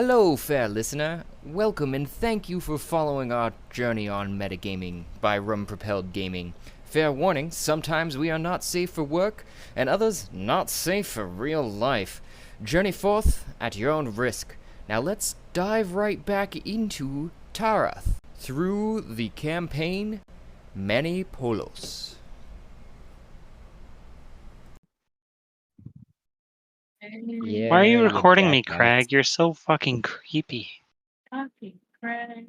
Hello, fair listener. Welcome and thank you for following our journey on metagaming by Rum Propelled Gaming. Fair warning, sometimes we are not safe for work, and others not safe for real life. Journey forth at your own risk. Now let's dive right back into Tarath through the campaign Many Polos. Why are you Yeah, you recording me, jackass. Craig? You're so fucking creepy. Copy, Craig.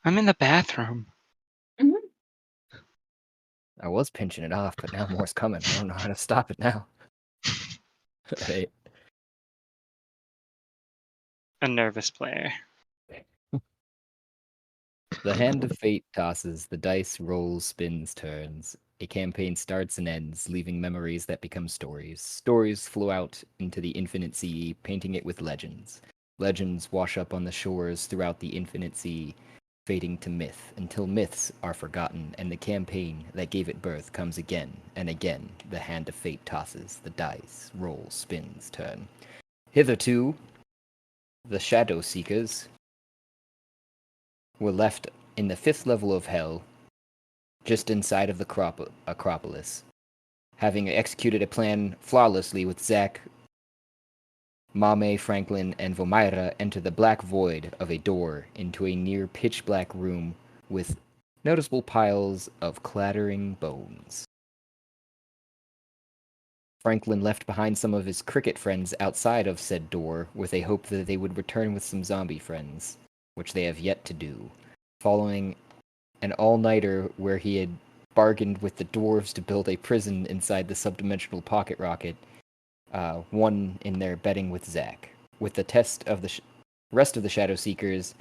I'm in the bathroom. I was pinching it off, but now more's coming. I don't know how to stop it now. Hey. A nervous player. The hand of fate tosses, the dice rolls, spins, turns. A campaign starts and ends, leaving memories that become stories. Stories flow out into the infinite sea, painting it with legends. Legends wash up on the shores throughout the infinite sea, fading to myth, until myths are forgotten, and the campaign that gave it birth comes again and again. The hand of fate tosses, the dice rolls, spins, turn. Hitherto, the Shadow Seekers were left in the fifth level of hell, just inside of the Acropolis, having executed a plan flawlessly with Zack, Mame, Franklin, and Vomaira enter the black void of a door into a near pitch black room with noticeable piles of clattering bones. Franklin left behind some of his cricket friends outside of said door with a hope that they would return with some zombie friends, which they have yet to do, following an all-nighter where he had bargained with the dwarves to build a prison inside the subdimensional pocket rocket, won in their betting with Zack, with the test of the rest of the Shadow Seekers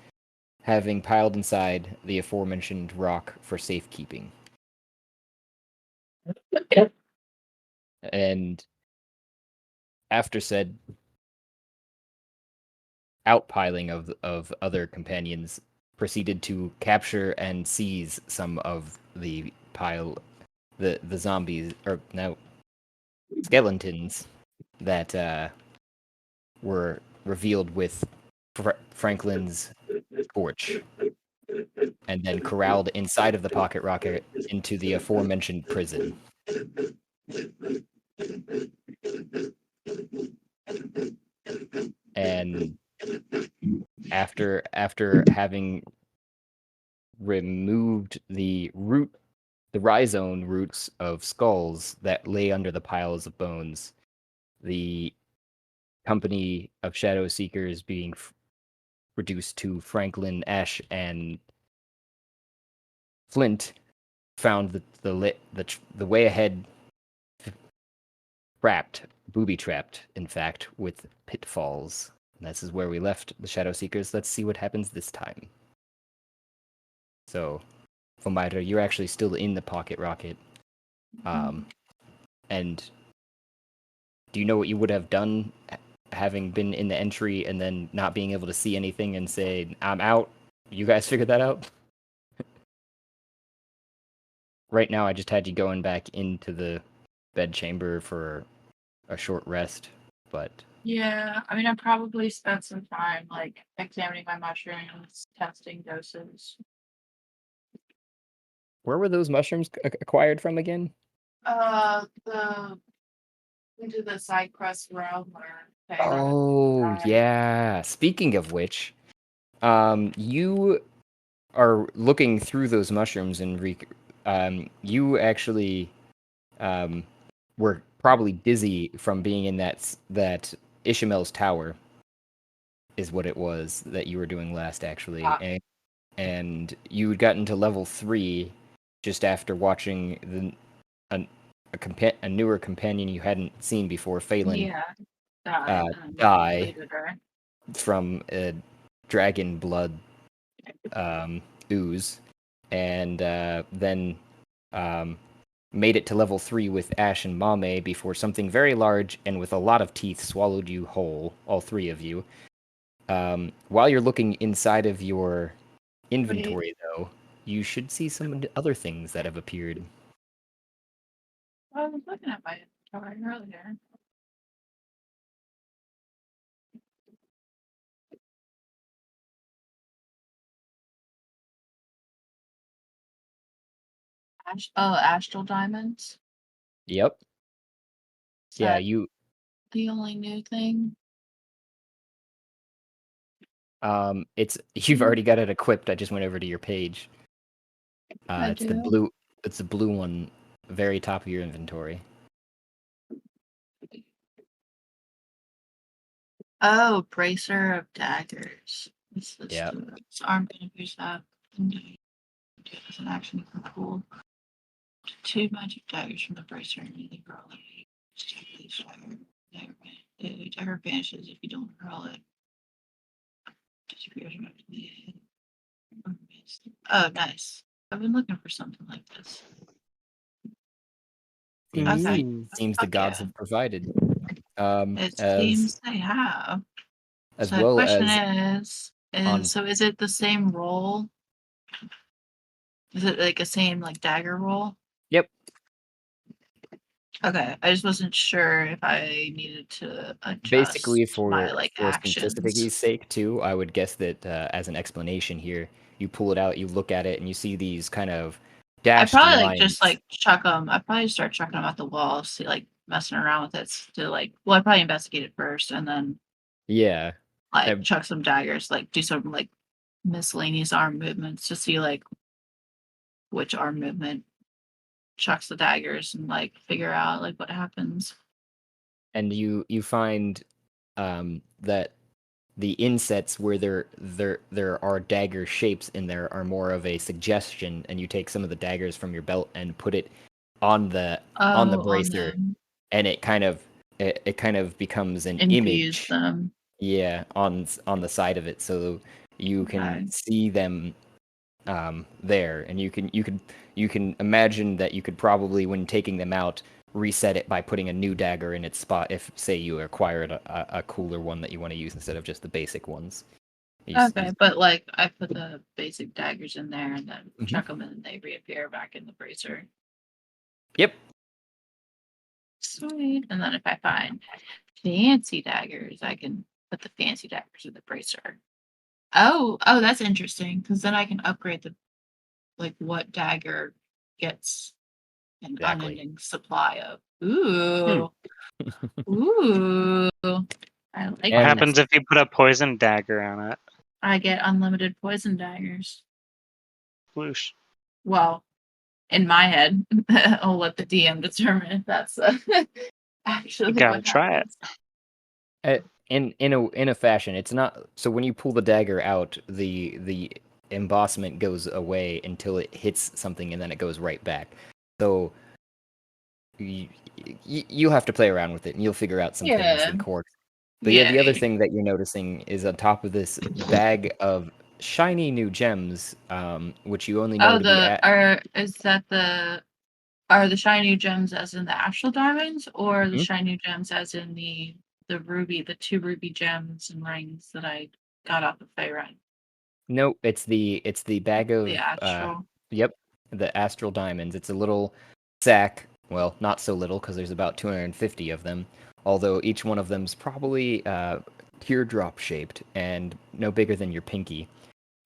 having piled inside the aforementioned rock for safekeeping. And after said outpiling of other companions, proceeded to capture and seize some of the the zombies, or no, skeletons that were revealed with Franklin's torch, and then corralled inside of the pocket rocket into the aforementioned prison. And after having removed the rhizome roots of skulls that lay under the piles of bones, the company of Shadow Seekers being reduced to Franklin, Ash, and Flint found the way ahead booby trapped, in fact, with pitfalls. And this is where we left the Shadow Seekers. Let's see what happens this time. So, Fomiter, you're actually still in the pocket rocket. And do you know what you would have done having been in the entry and then not being able to see anything and say, I'm out? You guys figured that out? Right now, I just had you going back into the bed chamber for a short rest, but Yeah, I mean, I probably spent some time like examining my mushrooms, testing doses. where were those mushrooms acquired from again? The into the side quest realm where Oh, yeah. Speaking of which, you are looking through those mushrooms and you actually were probably dizzy from being in that Ishamel's tower is what it was that you were doing last actually. And you had gotten to level 3 just after watching a newer companion you hadn't seen before, Phelan, die from a dragon blood ooze, and then made it to level 3 with Ash and Mame before something very large and with a lot of teeth swallowed you whole, all three of you. While you're looking inside of your inventory, though, you should see some other things that have appeared. I was looking at my inventory earlier. Astral diamonds. Yep. Is Yeah, that you the only new thing? it's you've already got it equipped. I just went over to your page. I It's the do. blue one, very top of your inventory. Oh, bracer of daggers. What's this Yeah. do? So I'm gonna use that and do it as an action for cool. Two magic daggers from the bracer and you roll it. Dagger vanishes if you don't roll it. Disappears after the hit. Oh, nice. I've been looking for something like this. Okay. Seems the Fuck gods yeah. have provided. It As seems they have. as So the well question as on so is it the same roll? Is it like a same like dagger roll? Yep. Okay, I just wasn't sure if I needed to adjust Basically, my like for actions. simplicity's sake, too, I would guess that as an explanation here, you pull it out, you look at it, and you see these kind of I'd dashed probably like just lines. like chuck them. I'd probably start chucking them at the wall, see like messing around with it to like. Well, I'd probably investigate it first, and then Yeah. like chuck some daggers, like do some like miscellaneous arm movements to see like which arm movement chucks the daggers and like figure out like what happens. And you find that the insets where there are dagger shapes in there are more of a suggestion, and you take some of the daggers from your belt and put it on the Oh, on bracer, them, and it kind of becomes an infuse image. them. Yeah, on the side of it, so you can Okay. see them there, and you can imagine that you could probably, when taking them out, reset it by putting a new dagger in its spot. If, say, you acquired a cooler one that you want to use instead of just the basic ones. Okay, but like I put the basic daggers in there and then Mhm. chuck them and they reappear back in the bracer. Yep. Sweet. And then if I find fancy daggers, I can put the fancy daggers in the bracer. Oh, that's interesting because then I can upgrade the like what dagger gets an Exactly. unending supply of. Hmm. Ooh. I like What And happens this. if you put a poison dagger on it? I get unlimited poison daggers. Whoosh. Well, in my head, I'll let the DM determine if that's actually Gotta what try it. happens. in a fashion, it's not. So when you pull the dagger out, the embossment goes away until it hits something, and then it goes right back. So you have to play around with it, and you'll figure out some things Yeah. and quirks. But yeah, the other Yeah. thing that you're noticing is on top of this bag of shiny new gems, which you only know Oh, to be at. are the shiny gems as in the astral diamonds, or the Mhm. shiny gems as in the ruby, the two ruby gems and rings that I got off of Faerun? No, it's the bag The of astral. yep, the astral diamonds. It's a little sack. Well, not so little because there's about 250 of them. Although each one of them's probably teardrop shaped and no bigger than your pinky.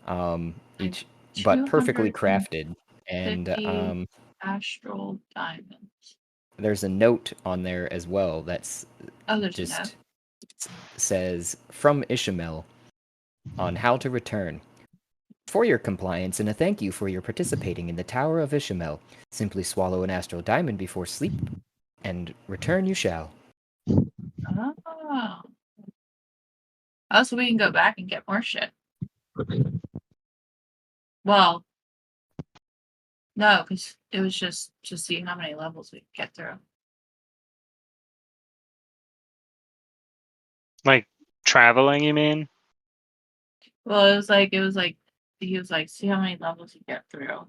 Like Each, but perfectly 250 crafted. And astral diamonds. there's a note on there as well that's Oh, there's a note. just says from Ishmael on how to return. For your compliance and a thank you for your participating in the Tower of Ishmael, simply swallow an astral diamond before sleep, and return you shall. Oh. Oh, so we can go back and get more shit. Well, no, because it was just to see how many levels we could get through. Like traveling, you mean? Well, he was like, see how many levels you get through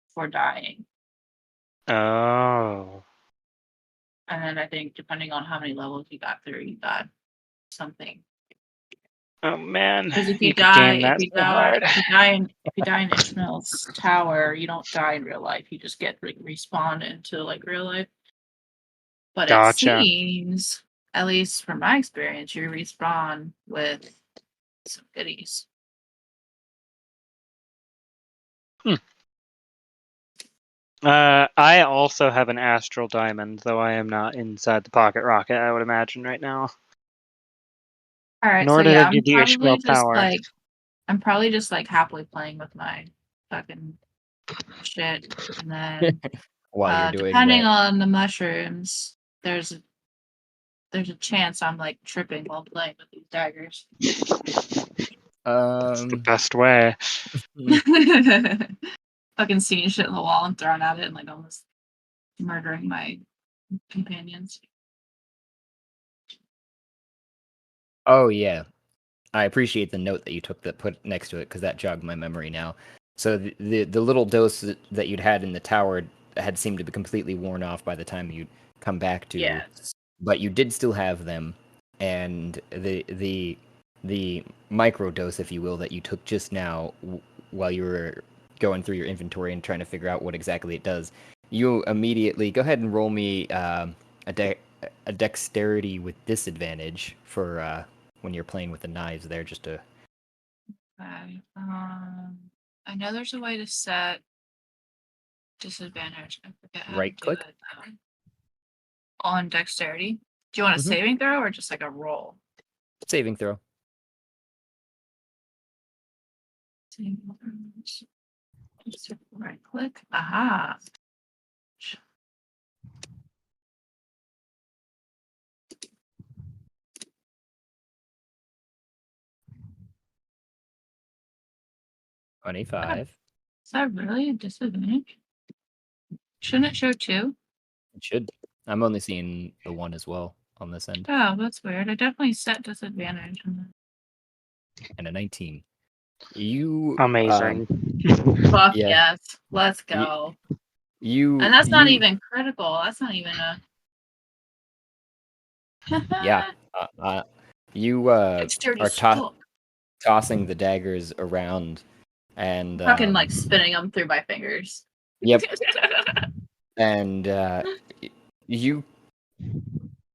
before dying. Oh. And then I think depending on how many levels you got through, you got something. Oh man. Because if You you could die, game that so hard. if you die in Ishmael's tower, you don't die in real life. You just get like respawned into like real life. But it Gotcha. seems, at least from my experience, you respawn with some goodies. I also have an astral diamond, though I am not inside the pocket rocket, I would imagine, right now. All right, Nor so did yeah, I get the HPL power. I'm probably just like happily playing with my fucking shit, and then While you're doing depending that. on the mushrooms, there's a chance I'm like tripping while playing with these daggers. That's the best way. Fucking seeing shit in the wall and throwing at it and like almost murdering my companions. Oh yeah, I appreciate the note that you took that put next to it because that jogged my memory now. So the little dose that you'd had in the tower had seemed to be completely worn off by the time you'd come back to, Yes. but you did still have them, and the micro dose, if you will, that you took just now while you were going through your inventory and trying to figure out what exactly it does. You immediately go ahead and roll me a dexterity with disadvantage for when you're playing with the knives there, just to Okay. I know there's a way to set disadvantage. I forget how to right do click. it on dexterity. Do you want a Mhm. saving throw or just like a roll? Saving throw. Saving throws. Just right click. Aha. 25. Is that really a disadvantage? Shouldn't it show two? It should. I'm only seeing the one as well on this end, Oh, that's weird. I definitely set disadvantage. and a 19. You Amazing. Fuck yeah. yes. Let's You go. you And that's not you even critical. That's not even a yeah. You dexterity are suck. tossing the daggers around, and Fucking like spinning them through my fingers. yep, and you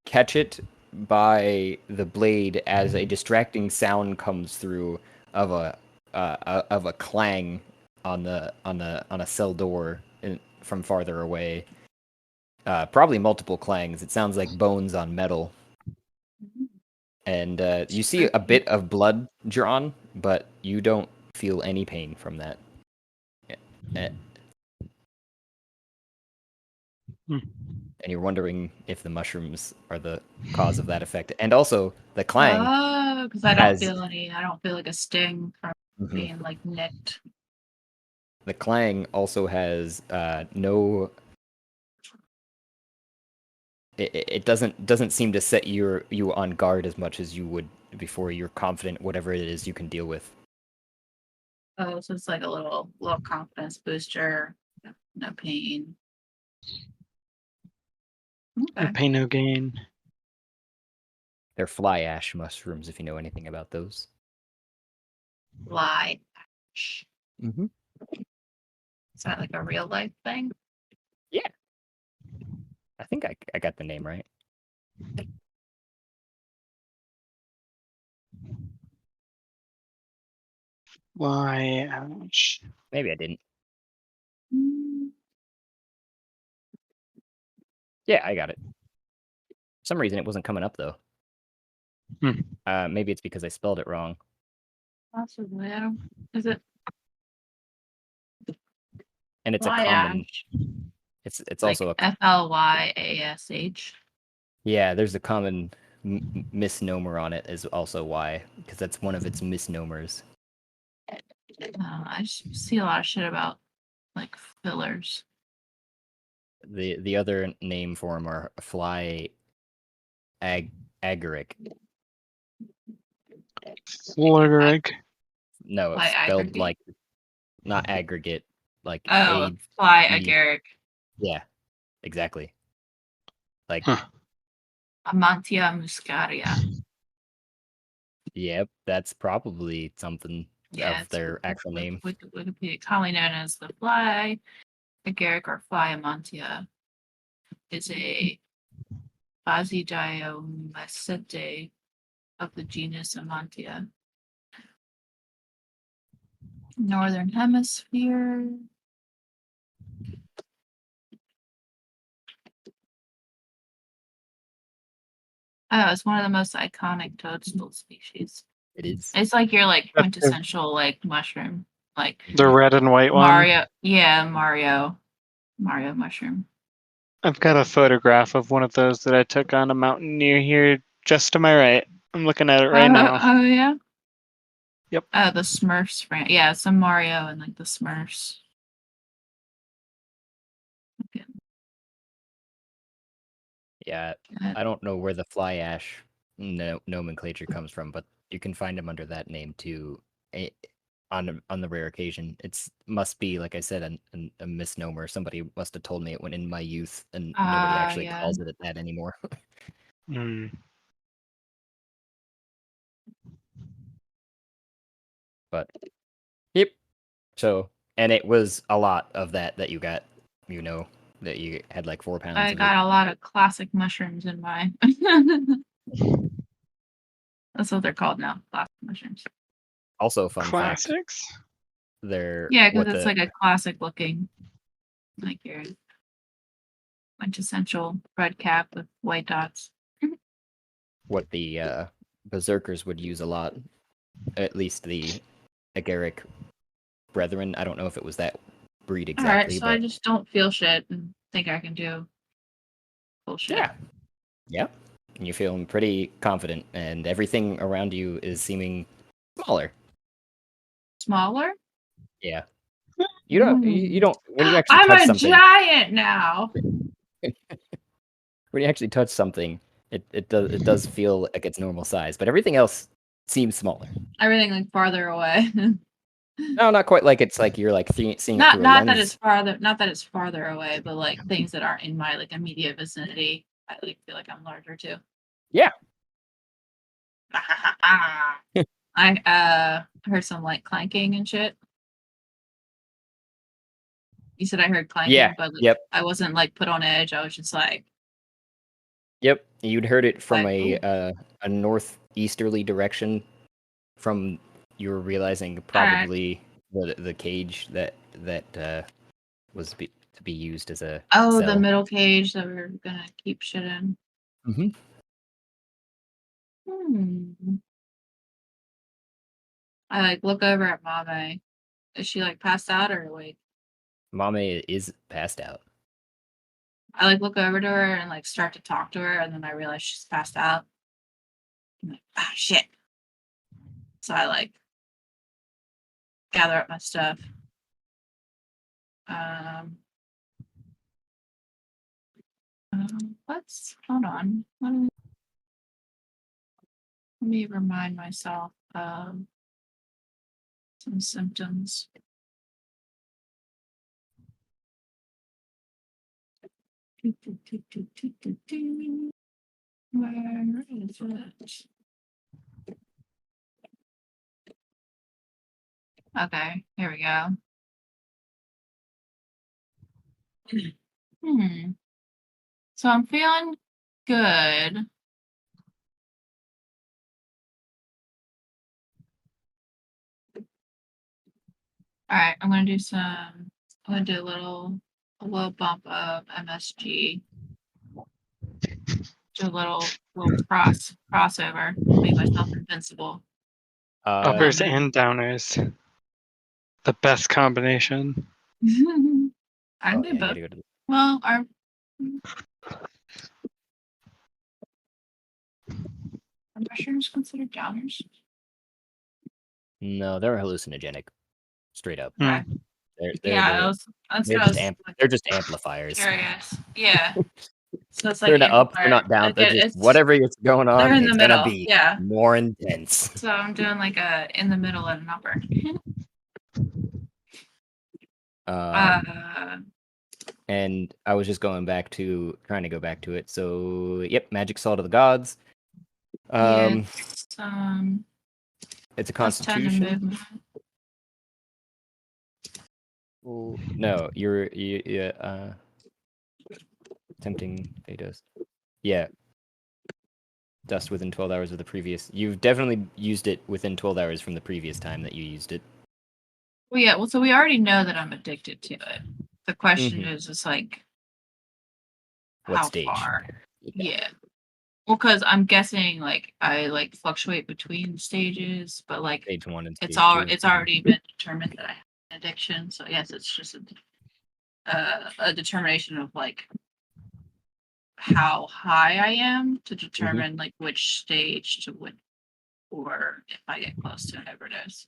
catch it by the blade as a distracting sound comes through of a clang on a cell door from farther away. Probably multiple clangs. It sounds like bones on metal, and you see a bit of blood drawn, but you don't feel any pain from that. Eh, Hmm. And you're wondering if the mushrooms are the cause of that effect, and also the clang Oh, because I don't has feel I don't feel like a sting from Mhm. being like nicked. The clang also has no. It doesn't seem to set you on guard as much as you would before. You're confident whatever it is you can deal with. Oh, so it's like a little confidence booster. No pain. No Okay. pain, no gain. They're fly ash mushrooms, if you know anything about those. Fly. Mm-hmm. Is that like a real life thing? Yeah, I think I got the name right. Why? Ouch. Maybe I didn't. Mm, Yeah, I got it. For some reason it wasn't coming up though. Hmm. Maybe it's because I spelled it wrong. possibly. I don't. Is it And it's a fly common. ash? It's Like also a FLYASH? yeah. There's a common misnomer on it is also why, because that's one of its misnomers. I just see a lot of shit about like fillers. The other name for them are fly agaric. Flurg. No, it's Fly spelled aggregate. like not aggregate, like Oh, a fly e. agaric. Yeah, exactly. Like Huh. Amantia muscaria. yep, that's probably something Yeah, of it's their actual name. Wikipedia, commonly known as the fly agaric or fly amantia, is a Basidiomycete of the genus Amantia. Northern Hemisphere. Oh, it's one of the most iconic toadstool species. It is. It's like your like That's the- quintessential like mushroom, like The red and white one. Mario. Yeah, Mario mushroom. I've got a photograph of one of those that I took on a mountain near here, just to my right. I'm looking at it right now. Oh yeah. Yep. The Smurfs brand. Yeah, some Mario and like the Smurfs. Okay. Yeah, I don't know where the fly ash nomenclature comes from, but you can find them under that name too. On the rare occasion, it's must be like I said a misnomer. Somebody must have told me it when in my youth, and nobody actually Yeah. calls it that anymore. Mm. But yep. So and it was a lot of that you got. You know that you had like 4 pounds I of it. got a lot of classic mushrooms in mine. That's what they're called now, classic mushrooms. Also, fun fact. Classics. They're Yeah, because what it's the like a classic looking, like your quintessential red cap with white dots. what the berserkers would use a lot. At least the Agaric brethren. I don't know if it was that breed All right, exactly, so I but just don't feel shit and think I can do bullshit. yeah. And you're feeling pretty confident, and everything around you is seeming smaller. Smaller? Yeah. You don't when you actually I'm touch a something. giant now. When you actually touch something, it does feel like its normal size, but everything else seems smaller. Everything like farther away. No, not quite like it's like you're like seeing it not through a not that lens. it's farther, not that it's farther away, but like things that aren't in my like immediate vicinity. I like feel like I'm larger too. Yeah. I heard some like clanking and shit. You said I heard clanking, Yeah. but like, Yep. I wasn't like put on edge. I was just like, Yep. You'd heard it from ooh. a northeasterly direction. From you were realizing Alright. probably the cage that was to be used as a Oh, the cell. middle cage that we're gonna keep shit in. Mm-hmm. I like look over at Mame. Is she like passed out or awake? Mame is passed out. I like look over to her and like start to talk to her, and then I realize she's passed out. I'm like, ah, shit. So I like gather up my stuff. Let's hold on. Let me remind myself of some symptoms. Where is it? Okay, here we go. So I'm feeling good. All right, I'm gonna do a little bump of MSG. Do a little crossover. Make myself invincible. Uppers and downers. The best combination. I Oh, do yeah, I both. gotta go to Well, are mushrooms considered downers? No, they're hallucinogenic. Straight up. Okay. They're That's they're what I just was like, they're just amplifiers. curious. Yeah. So it's like They're not up, they're amplifier. not down. Like They're just it's whatever is going they're on, in the it's gonna middle. be Yeah. more intense. So I'm doing like a in the middle and an upper. And I was just trying to go back to it. So yep, magic salt of the gods. It's It's a plus 10 to constitution. movement. Well, no, tempting Phaedos. Yeah. Dust within 12 hours of the previous. You've definitely used it within 12 hours from the previous time that you used it. Well, yeah. Well, so we already know that I'm addicted to it. The question is like, What how stage? far? Yeah. Well, because I'm guessing like I like fluctuate between stages, but like Stage 1 and it's stage 2. it's already been determined that I have an addiction. So I guess it's just a determination of like how high I am to determine like which stage to win, or if I get close to whatever it is.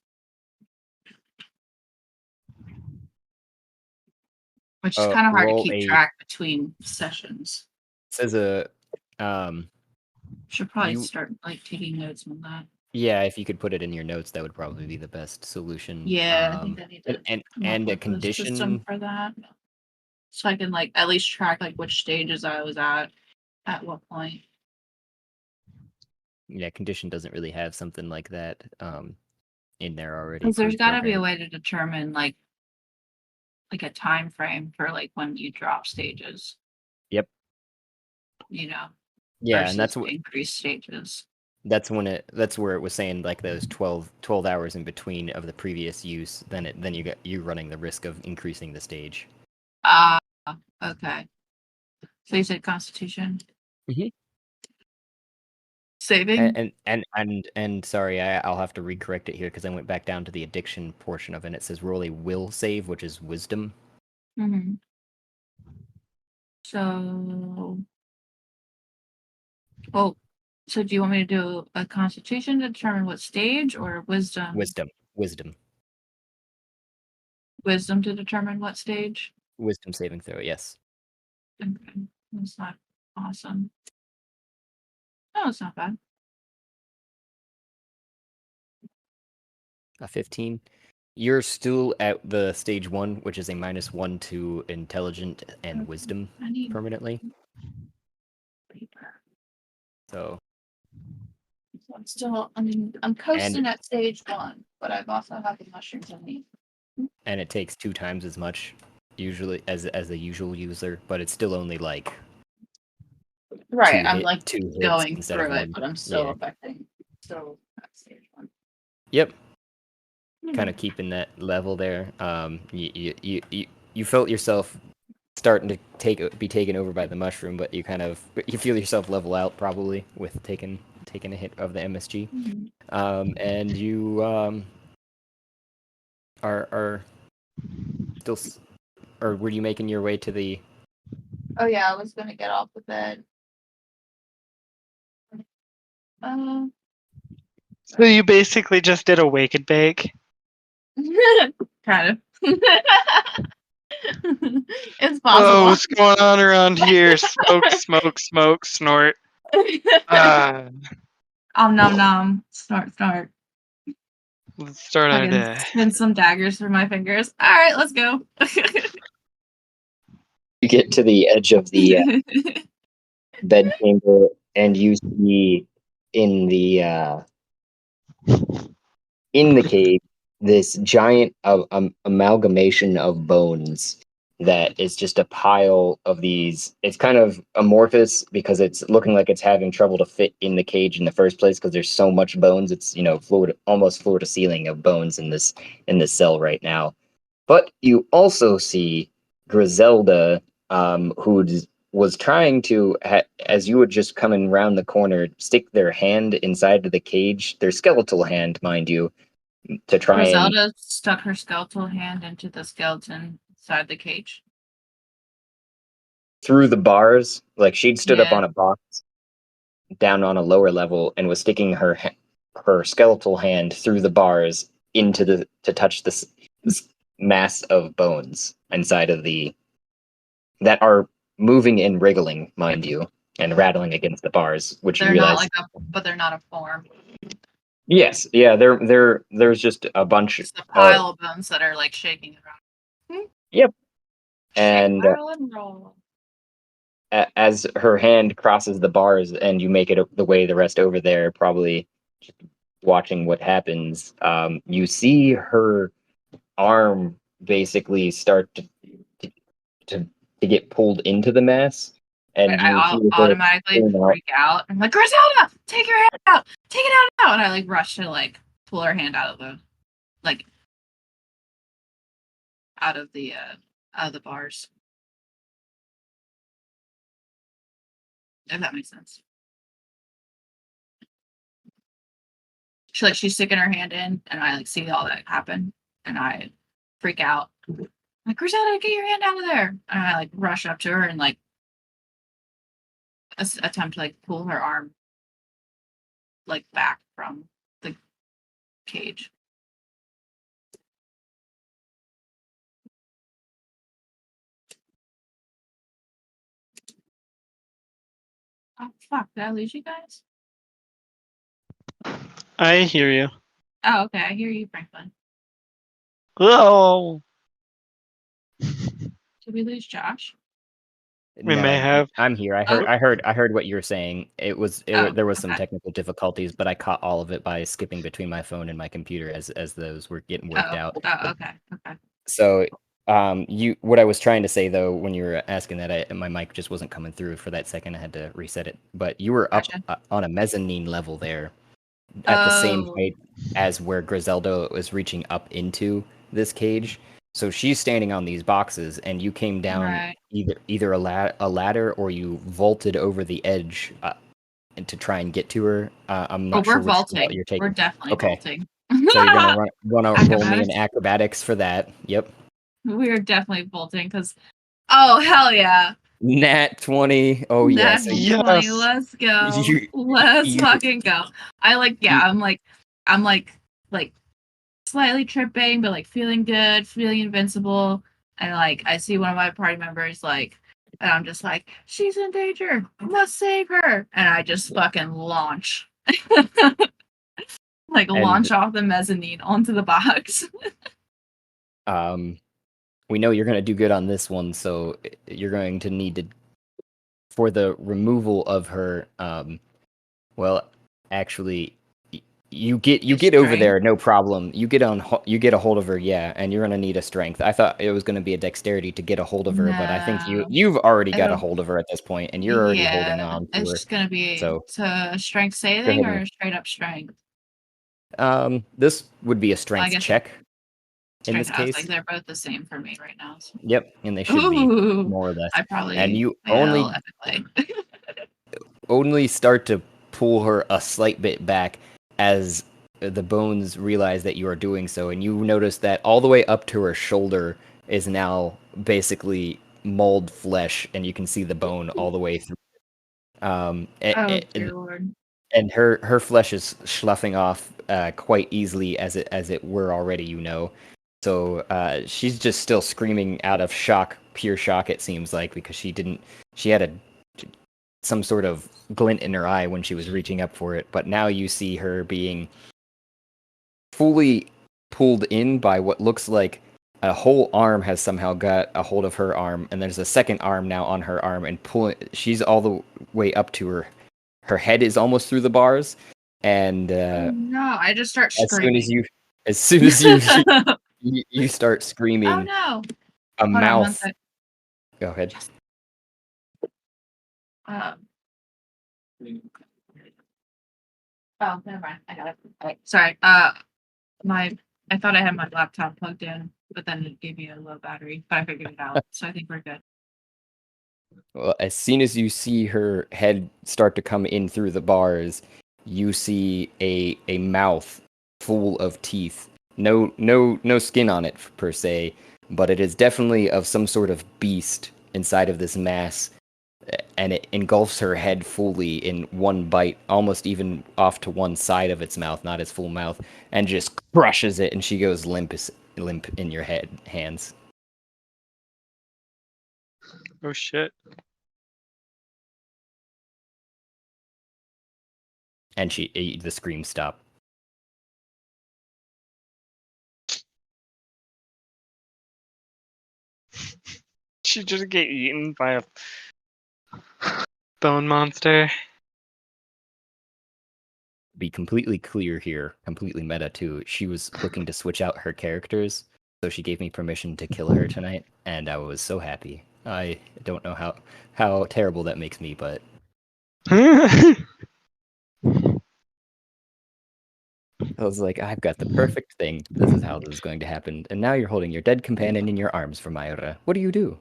Which is kind of hard to Roll keep a track between sessions. says a Should probably you start like taking notes on that. yeah, if you could put it in your notes, that would probably be the best solution. Yeah, I think I need to And come up a with a system condition. for that. So I can like at least track like which stages I was at what point. Yeah, condition doesn't really have something like that in there already Because there's got to be a pre-programmed. way to determine like a time frame for like when you drop stages. Yep. You know, Yeah, and versus increased stages. that's where it was saying like those 12 hours in between of the previous use, then you running the risk of increasing the stage. Ah, okay. So you said Constitution. Mhm. Saving. And sorry, I'll have to recorrect it here because I went back down to the addiction portion of it. And it says roll a will save, which is wisdom. Mm-hmm. So, oh, so do you want me to do a Constitution to determine what stage, or Wisdom? Wisdom Wisdom to determine what stage. Wisdom saving throw. Yes. Okay, that's not awesome. Oh, it's not bad. A 15. You're still at the stage 1, which is a -1 to intelligent and Okay. wisdom I need permanently. paper. So So I'm still, I'm coasting at stage 1, but I've also had the mushrooms in me. and it takes 2 times as much usually as a usual user, but it's still only like Right, I'm like two hits going instead of through it, one. but I'm still Yeah. affecting, still at stage 1. Yep. Hmm. Kind of keeping that level there. You felt yourself starting to be taken over by the mushroom, but you feel yourself level out probably with taking a hit of the MSG. Mhm. And you are still, or were you making your way to the? Oh yeah, I was gonna get off the bed. So you basically just did a wake and bake. Kind of. It's Oh, possible. what's going on around here? Smoke, smoke, smoke, snort. Ah, Om nom nom. Snort snort. let's start I our can day. spin some daggers through my fingers. All right, let's go. You get to the edge of the bed chamber, and you see in the cave this giant amalgamation of bones that is just a pile of these. It's kind of amorphous because it's looking like it's having trouble to fit in the cage in the first place because there's so much bones. It's almost floor to ceiling of bones in this cell right now. But you also see Grizelda, who was trying to, as you would just coming around the corner, stick their hand inside of the cage, their skeletal hand, mind you, to try and Grizelda stuck her skeletal hand into the skeleton inside the cage. through the bars. Like she'd stood up Yeah. on a box down on a lower level and was sticking her skeletal hand through the bars to touch this mass of bones inside of the that are moving and wriggling, mind you, and rattling against the bars, which you They're not realize. like but they're not a form. Yes, yeah, there's just a bunch. It's a pile of bones that are like shaking around. Yep, Shake, and rattle, and roll. as her hand crosses the bars, and you make it the way the rest over there, probably just watching what happens. You see her arm basically start to, to get pulled into the mass, and you I hear her automatically scream out. freak out. I'm like, Griselda, take your hand out, take it out, and I like rush to like pull her hand out of the like out of the bars. If that makes sense. she's sticking her hand in, and I like see all that happen, and I freak out. I'm like, Grizelda, get your hand out of there! And I like rush up to her and like attempt to like pull her arm like back from the cage. Oh fuck! Did I lose you guys? I hear you. Oh, okay. I hear you, Franklin. Oh, Did we lose Josh? we may have. I'm here. I heard what you were saying. There was some Okay. technical difficulties, but I caught all of it by skipping between my phone and my computer as those were getting worked out. Oh, okay. Okay. So, what I was trying to say though, when you were asking that, my mic just wasn't coming through for that second. I had to reset it. But you were up Gotcha. on a mezzanine level there, at the same Oh. height as where Grizelda was reaching up into this cage. So she's standing on these boxes, and you came down Right. either a ladder or you vaulted over the edge and to try and get to her. I'm not We're sure which route vaulting. you're We're taking. definitely Okay. vaulting. So you're gonna roll me an Acrobatics. acrobatics for that. Yep. We're definitely vaulting because. Oh hell yeah! Nat 20. Oh yeah. Nat So 20. Yes. Let's go. you, Let's you, fucking go. you I'm like slightly tripping, but like feeling good, feeling invincible. And like I see one of my party members like, and I'm just like, she's in danger. Must save her. And I just fucking launch. Like launch and off the mezzanine onto the box. we know you're gonna do good on this one, so you're going to need to, for the removal of her. Well, actually, you get over Strength. there, no problem. You get a hold of her, yeah, and you're gonna need a strength. I thought it was gonna be a dexterity to get a hold of her, but I think No. you've already got a It'll- hold of her at this point, and you're already holding Yeah, on to it's her. just gonna be So to strength go saving ahead or straight up strength. and this would be a I strength guess check in this strength. I was like, case. they're both the same for me right now. So. Yep, and they should be Ooh, more or less. I And probably you fail epically. only start to pull her a slight bit back as the bones realize that you are doing so, and you notice that all the way up to her shoulder is now basically mauled flesh, and you can see the bone all the way through. Oh dear lord. And her flesh is sloughing off quite easily as it were already, you know. So she's just still screaming out of shock, pure shock. It seems like because she had some sort of glint in her eye when she was reaching up for it, but now you see her being fully pulled in by what looks like a whole arm has somehow got a hold of her arm, and there's a second arm now on her arm, and she's all the way up to her. Her head is almost through the bars, and Oh no! I just start as soon as screaming. you start screaming, Oh no! a Hold on one mouth. sec. Go ahead. Oh, never mind. I got it. Okay. Sorry. I thought I had my laptop plugged in, but then it gave me a low battery. But I figured it out, so I think we're good. Well, as soon as you see her head start to come in through the bars, you see a mouth full of teeth. No skin on it per se, but it is definitely of some sort of beast inside of this mass, and it engulfs her head fully in one bite, almost even off to one side of its mouth, not its full mouth, and just crushes it, and she goes limp in your hands. Oh shit. And the screams stop. She just get eaten by a bone monster. Be completely clear here, completely meta too. She was looking to switch out her characters, so she gave me permission to kill her tonight, and I was so happy. I don't know how terrible that makes me, but I was like, I've got the perfect thing. This is how this is going to happen. And now you're holding your dead companion in your arms, Vermeira. What do you do?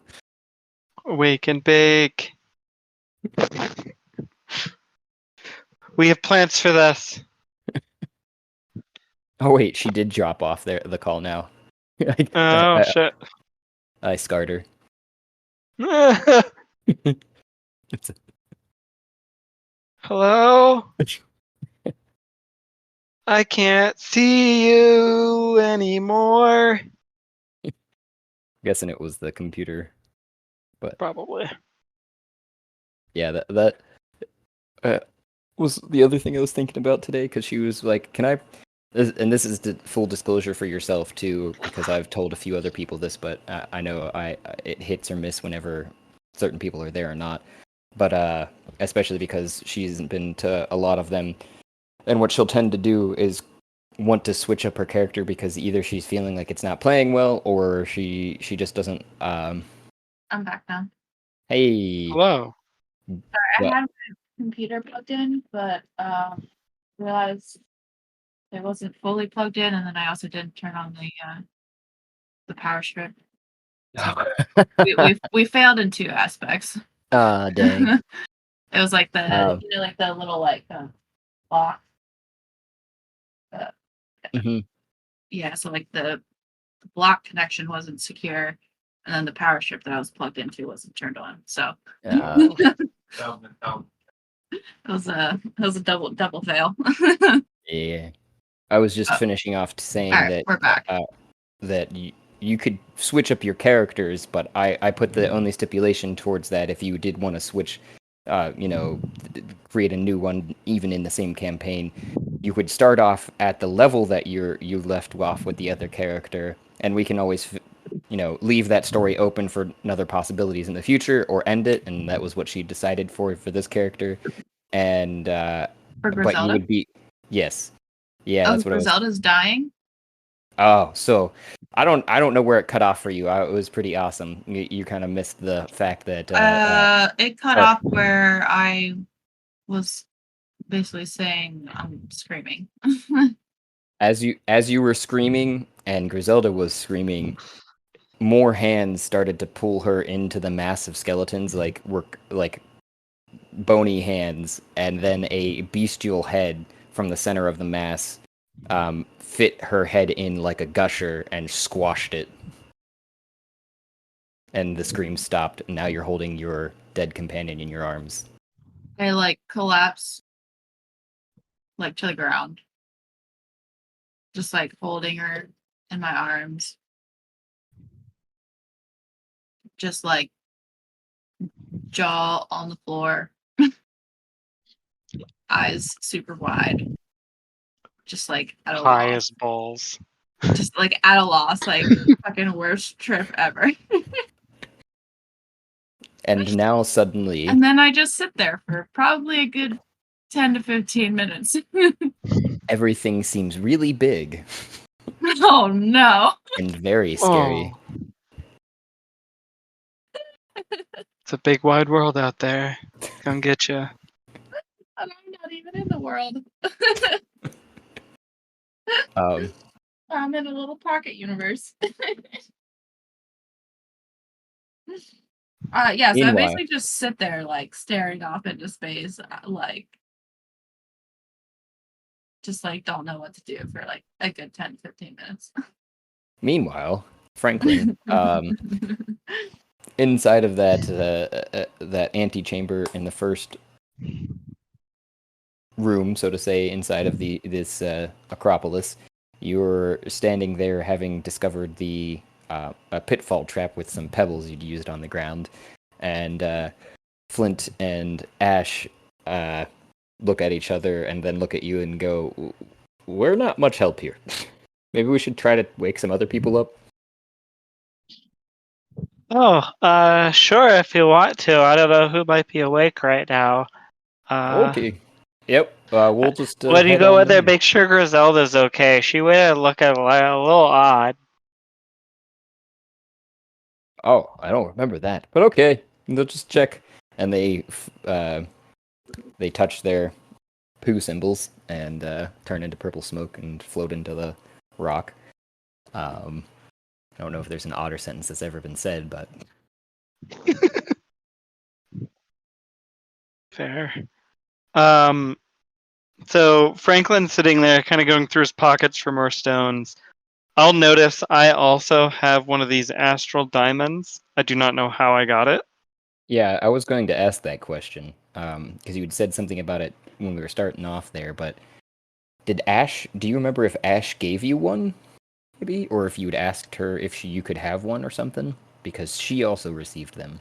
Wake and bake. We have plans for this. Oh wait, she did drop off the call now. I, Oh, shit. I scarred her. It's Hello? I can't see you anymore. guessing it was the computer. Probably. Yeah, that was the other thing I was thinking about today because she was like, "Can I?" And this is full disclosure for yourself too, because I've told a few other people this, but I know it hits or miss whenever certain people are there or not. But especially because she hasn't been to a lot of them, and what she'll tend to do is want to switch up her character because either she's feeling like it's not playing well, or she just doesn't. I'm back now. Hey, Hello. Sorry, I what? had my computer plugged in, but realized it wasn't fully plugged in, and then I also didn't turn on the power strip. So we failed in two aspects. Ah, dang. It was like the Um, like the little block. mhm. Yeah, so like the block connection wasn't secure, and then the power strip that I was plugged into wasn't turned on. So it was a double fail. Yeah. I was just finishing off All saying right, that we're back. that you could switch up your characters, but I put the only stipulation towards that if you did want to switch, create a new one even in the same campaign, you would start off at the level that you left off with the other character, and we can always leave that story open for other possibilities in the future or end it, and that was what she decided for this character, and For but you Grizelda. would be yes. Yeah, Oh, that's what I was. Grizelda's dying. Oh, so I don't know where it cut off for you. It was pretty awesome. You kind of missed the fact that It cut or off where I was basically saying I'm screaming. as you were screaming and Griselda was screaming, more hands started to pull her into the massive skeletons, like bony hands, and then a bestial head from the center of the mass fit her head in like a gusher and squashed it. And the scream stopped. And now you're holding your dead companion in your arms. I like collapse like to the ground. Just like holding her in my arms. Just like jaw on the floor. Eyes super wide. Just like at a High loss. as balls. Just like at a loss, like fucking worst trip ever. And now suddenly, And then I just sit there for probably a good 10 to 15 minutes. everything seems really big Oh no. and very scary. Oh. It's a big wide world out there. Come get you. I'm not even in the world. I'm in a little pocket universe. Yeah, so I Meanwhile, basically just sit there like staring off into space, like just like don't know what to do for like a good 10 15 minutes. Franklin, inside of that antechamber in the first room, so to say, inside of this Acropolis, you're standing there having discovered a pitfall trap with some pebbles you'd used on the ground, and Flint and Ash look at each other and then look at you and go, "We're not much help here. Maybe we should try to wake some other people up." Oh, sure if you want to. I don't know who might be awake right now. Okay. Yep. We'll just When you head go on in there, in. make sure Grizelda's okay. She went in looking like a little odd. Oh, I don't remember that, but okay. They'll just check, and they touch their poo symbols and turn into purple smoke and float into the rock. I don't know if there's an odder sentence that's ever been said, but Fair. Um, So Franklin's sitting there, kind of going through his pockets for more stones. I'll notice I also have one of these astral diamonds. I do not know how I got it. Yeah, I was going to ask that question because you had said something about it when we were starting off there. But did Ash? Do you remember if Ash gave you one, maybe, or if you'd asked her if you could have one or something? Because she also received them.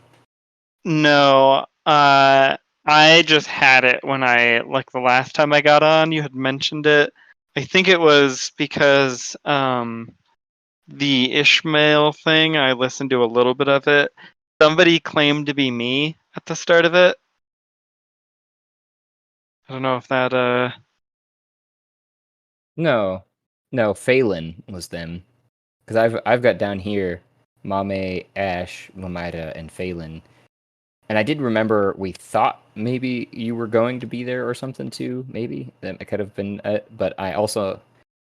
No, I just had it when like the last time I got on. You had mentioned it. I think it was because the Ishmael thing. I listened to a little bit of it. Somebody claimed to be me at the start of it. I don't know if that No, Phelan was them. Because I've got down here Mame, Ash, Mamida, and Phelan. And I did remember we thought maybe you were going to be there or something too. Maybe that could have been. But I also,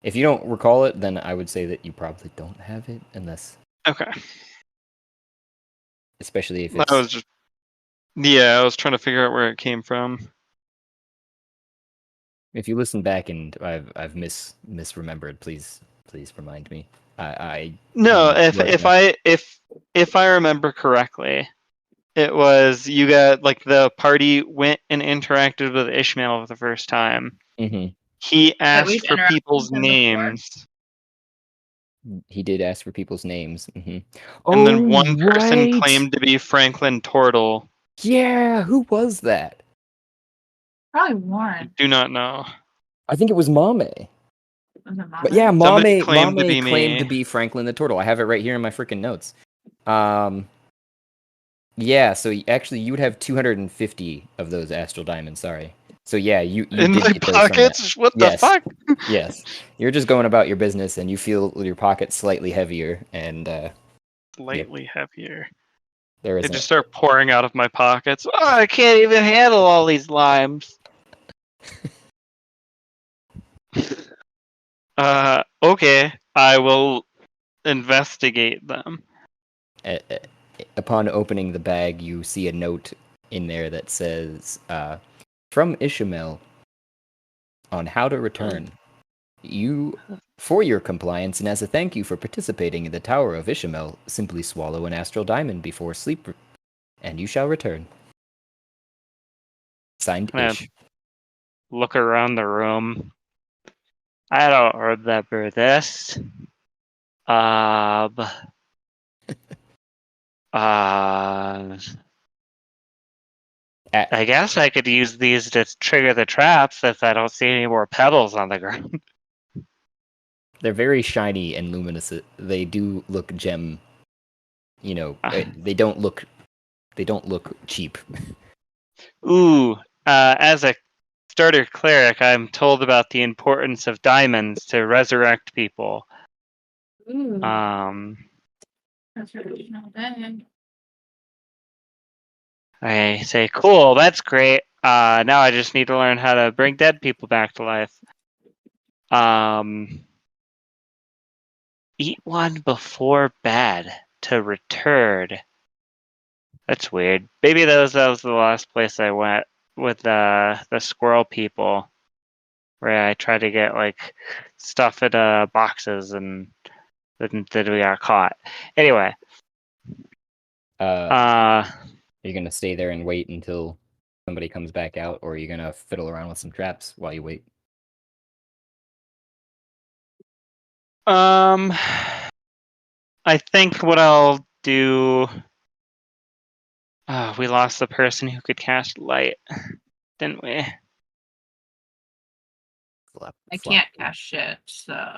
if you don't recall it, then I would say that you probably don't have it, unless, okay. especially if That it's. was just I was trying to figure out where it came from. If you listen back and I've misremembered, please remind me. I No, recollect. if I remember correctly, it was you got like the party went and interacted with Ishmael for the first time. Mm-hmm. He That we've asked for interacted people's with him before. names, He did ask for people's names. Mm-hmm. and then Oh one person right. claimed to be Franklin Tortle. Yeah, who was that? Probably I Warren. do not know. I think it was Mame. Was it But yeah, Mama? Somebody Mame claimed to be claimed to me. be Franklin the Turtle. I have it right here in my freaking notes. Yeah, so actually you would have 250 of those astral diamonds, sorry. So yeah, you In did my get those from that. pockets? What the Yes. fuck? Yes. You're just going about your business and you feel your pockets slightly heavier and Slightly heavier. there They isn't just start pouring out of my pockets. Oh, I can't even handle all these limes. Okay. I will investigate them. uh, uh, upon opening the bag, you see a note in there that says from Ishmael on how to return. You, for your compliance and as a thank you for participating in the Tower of Ishmael, simply swallow an astral diamond before sleep, and you shall return. Signed, Kind of Ish. look around the room. I don't remember this. Uh, I guess I could use these to trigger the traps if I don't see any more pebbles on the ground. They're very shiny and luminous. They do look gem. You know, they don't look cheap. Ooh, as a starter cleric, I'm told about the importance of diamonds to resurrect people. Ooh, Um, that's really not bad. I say, cool, that's great. Now I just need to learn how to bring dead people back to life. Eat one before bed to return. That's weird. Maybe that was the last place I went with the squirrel people, where I tried to get like stuff in boxes and then we got caught. Anyway, Are you gonna stay there and wait until somebody comes back out, or are you gonna fiddle around with some traps while you wait? I think what I'll do. We lost the person who could cast light, didn't we? I can't cast shit, so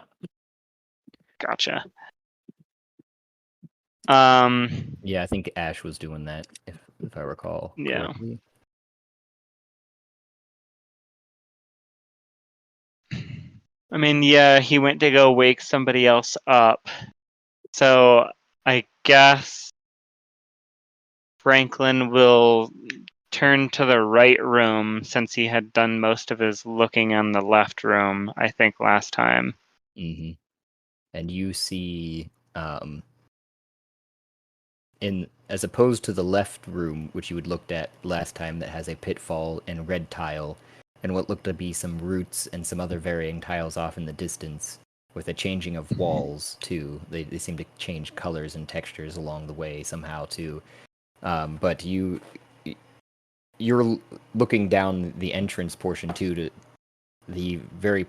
Gotcha. Yeah, I think Ash was doing that, if I recall Yeah. correctly. I mean, yeah, he went to go wake somebody else up. So I guess Franklin will turn to the right room since he had done most of his looking on the left room, I think, last time. Mm-hmm. And you see, in as opposed to the left room, which you had looked at last time, that has a pitfall and red tile, and what looked to be some roots and some other varying tiles off in the distance, with a changing of walls too. They seem to change colors and textures along the way somehow too. But you're looking down the entrance portion too, to the very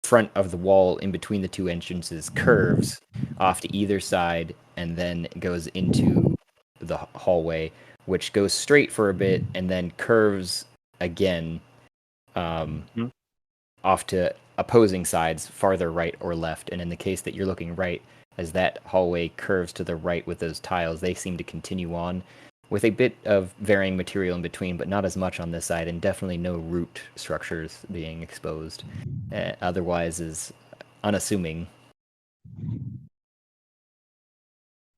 front of the wall in between the two entrances curves off to either side and then goes into the hallway, which goes straight for a bit and then curves again, Mhm. off to opposing sides, farther right or left. And in the case that you're looking right, as that hallway curves to the right with those tiles, they seem to continue on with a bit of varying material in between, but not as much on this side, and definitely no root structures being exposed. Otherwise, is unassuming.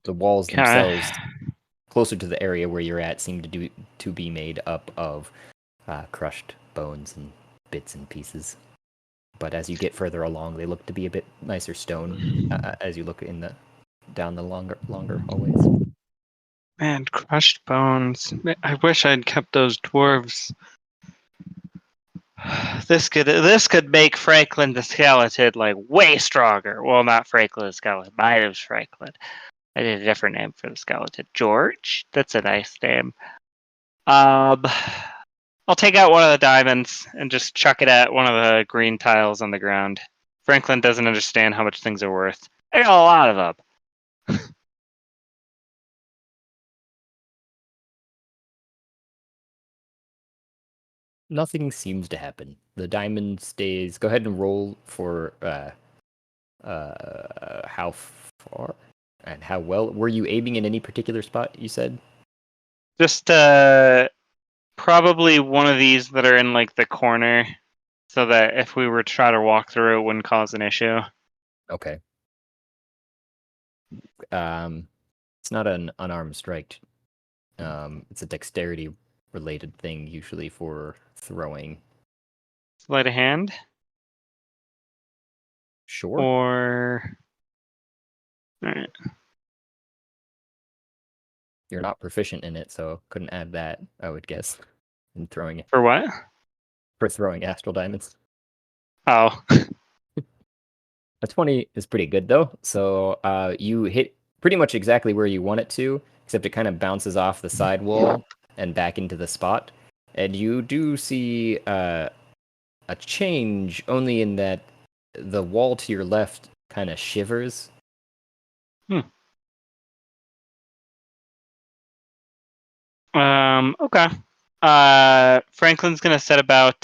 The walls Okay. themselves, closer to the area where you're at, seem to be made up of crushed bones and bits and pieces. But as you get further along, they look to be a bit nicer stone as you look down the longer hallways. Man, crushed bones. I wish I'd kept those dwarves. This could make Franklin the skeleton like way stronger. Well, not Franklin the skeleton. My name's Franklin. I did a different name for the skeleton. George. That's a nice name. I'll take out one of the diamonds and just chuck it at one of the green tiles on the ground. Franklin doesn't understand how much things are worth. I got a lot of them. Nothing seems to happen. The diamond stays. Go ahead and roll for how far and how well. Were you aiming in any particular spot? You said. Just probably one of these that are in like the corner, so that if we were to try to walk through, it wouldn't cause an issue. Okay. It's not an unarmed strike. It's a dexterity related thing usually for throwing. Sleight of hand, Sure. or all right. You're not proficient in it, so couldn't add that, I would guess, in throwing it For what? for throwing astral diamonds. Oh, A 20 is pretty good though. So you hit pretty much exactly where you want it to, except it kind of bounces off the side wall and back into the spot. And you do see a change only in that the wall to your left kind of shivers. Okay. Franklin's gonna set about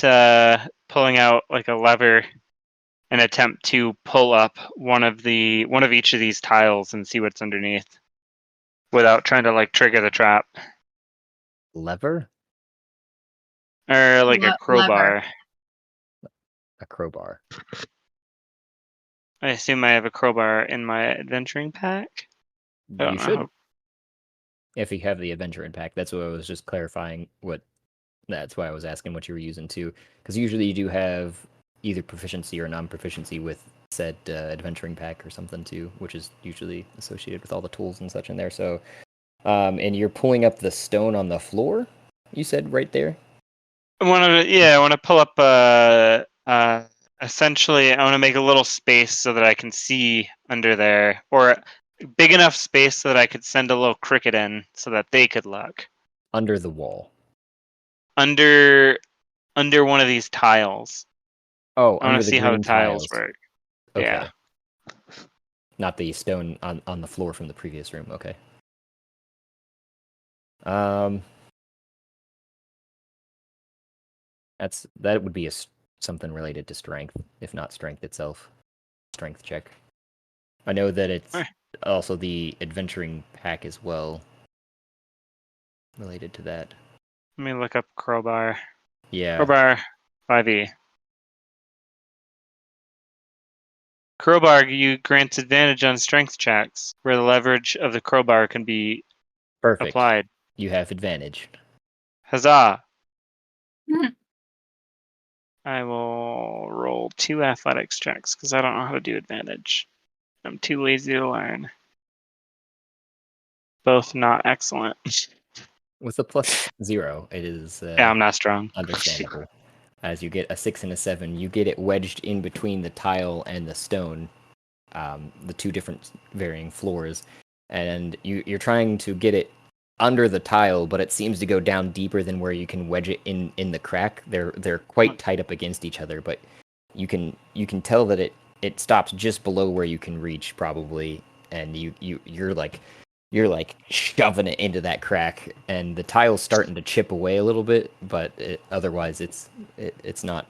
pulling out like a lever and attempt to pull up one of each of these tiles and see what's underneath without trying to like trigger the trap Lever? or like a Lever. crowbar. A crowbar. I assume I have a crowbar in my adventuring pack. I You don't know should, how. if you have the adventure impact. That's what I was just clarifying. That's why I was asking what you were using too, because usually you do have either proficiency or non-proficiency with said adventuring pack or something too, which is usually associated with all the tools and such in there. So, and you're pulling up the stone on the floor. You said right there. I want to pull up. Essentially, I want to make a little space so that I can see under there, or big enough space so that I could send a little cricket in, so that they could look Under the wall. under one of these tiles. Oh, I want under to the see how the green tiles tiles. work. Okay. Yeah. Not the stone on the floor from the previous room. Okay. That would be something related to strength, if not strength itself. Strength check. I know that it's Alright. also the adventuring pack as well, related to that. Let me look up crowbar. Yeah. Crowbar 5e. Crowbar you grants advantage on strength checks where the leverage of the crowbar can be Perfect. applied. You have advantage. Huzzah! Mhm. I will roll 2 athletics checks because I don't know how to do advantage. I'm too lazy to learn. Both not excellent. With a +0, it is Yeah, I'm not strong. understandable. as you get a 6 and a 7. You get it wedged in between the tile and the stone, the two different varying floors, and you're trying to get it under the tile, but it seems to go down deeper than where you can wedge it in the crack. They're quite tight up against each other, but you can tell that it stops just below where you can reach probably, and you're like shoving it into that crack, and the tile's starting to chip away a little bit, but otherwise it's not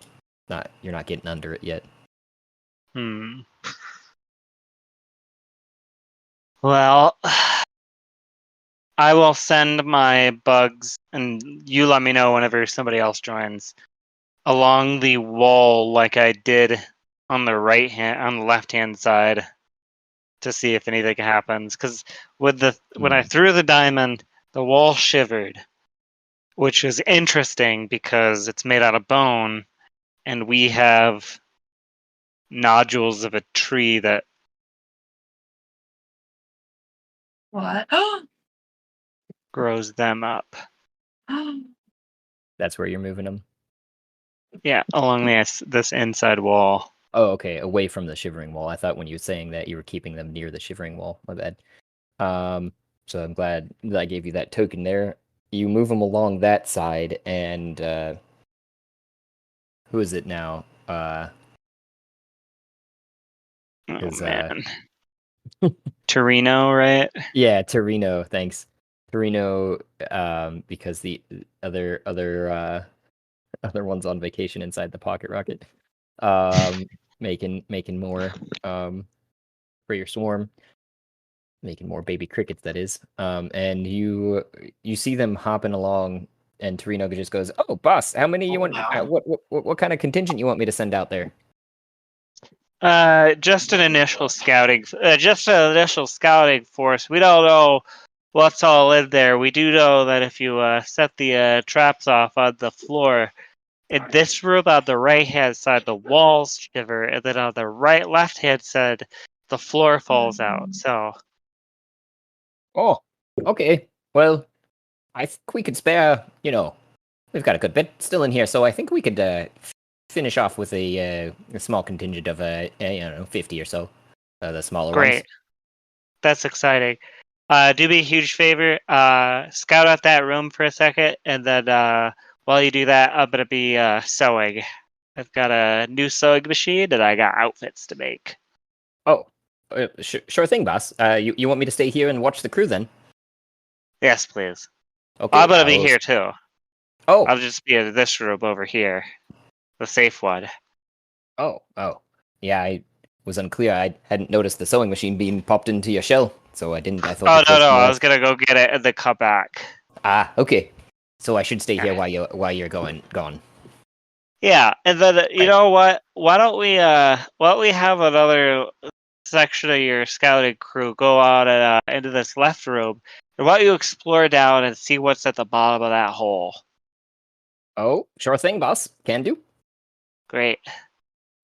you're not getting under it yet. Well, I will send my bugs, and you let me know whenever somebody else joins, along the wall like I did on the left hand side to see if anything happens. Because when I threw the diamond, the wall shivered, which is interesting because it's made out of bone, and we have nodules of a tree that What? grows them up. That's where you're moving them. Yeah, along this inside wall. Oh, okay, away from the shivering wall. I thought when you were saying that you were keeping them near the shivering wall. My bad. So I'm glad that I gave you that token there. You move them along that side, and who is it now? Oh 'Cause, man, Torino, right? yeah, Torino. Thanks, Torino. Because the other other one's on vacation inside the pocket rocket. Making more for your swarm, making more baby crickets. That is. And you see them hopping along, and Torino just goes, "Oh, boss, how many you want? Wow. What kind of contingent you want me to send out there?" Just an initial scouting. Just an initial scouting force. We don't know what's all in there. We do know that if you set the traps off on the floor, in this room on the right hand side, the walls shiver, and then on the left hand side, the floor falls out. So. Oh, okay. Well, I think we could spare. We've got a good bit still in here, so I think we could finish off with a small contingent of 50 or so, the smaller ones. Great. That's exciting. Do me a huge favor. Scout out that room for a second, and then while you do that, I'm gonna be sewing. I've got a new sewing machine, and I got outfits to make. Oh, sure thing, boss. You want me to stay here and watch the crew then? Yes, please. Okay. I'm gonna be here too. Oh. I'll just be in this room over here, the safe one. Oh. Yeah, I was unclear. I hadn't noticed the sewing machine being popped into your shell, so I didn't. I thought. Oh no! I was gonna go get it and then come back. Ah, okay. So I should stay here while you're gone. Yeah, and then you know what? Why don't we have another section of your scouting crew go out and into this left room, and why don't you explore down and see what's at the bottom of that hole? Oh, sure thing, boss. Can do. Great.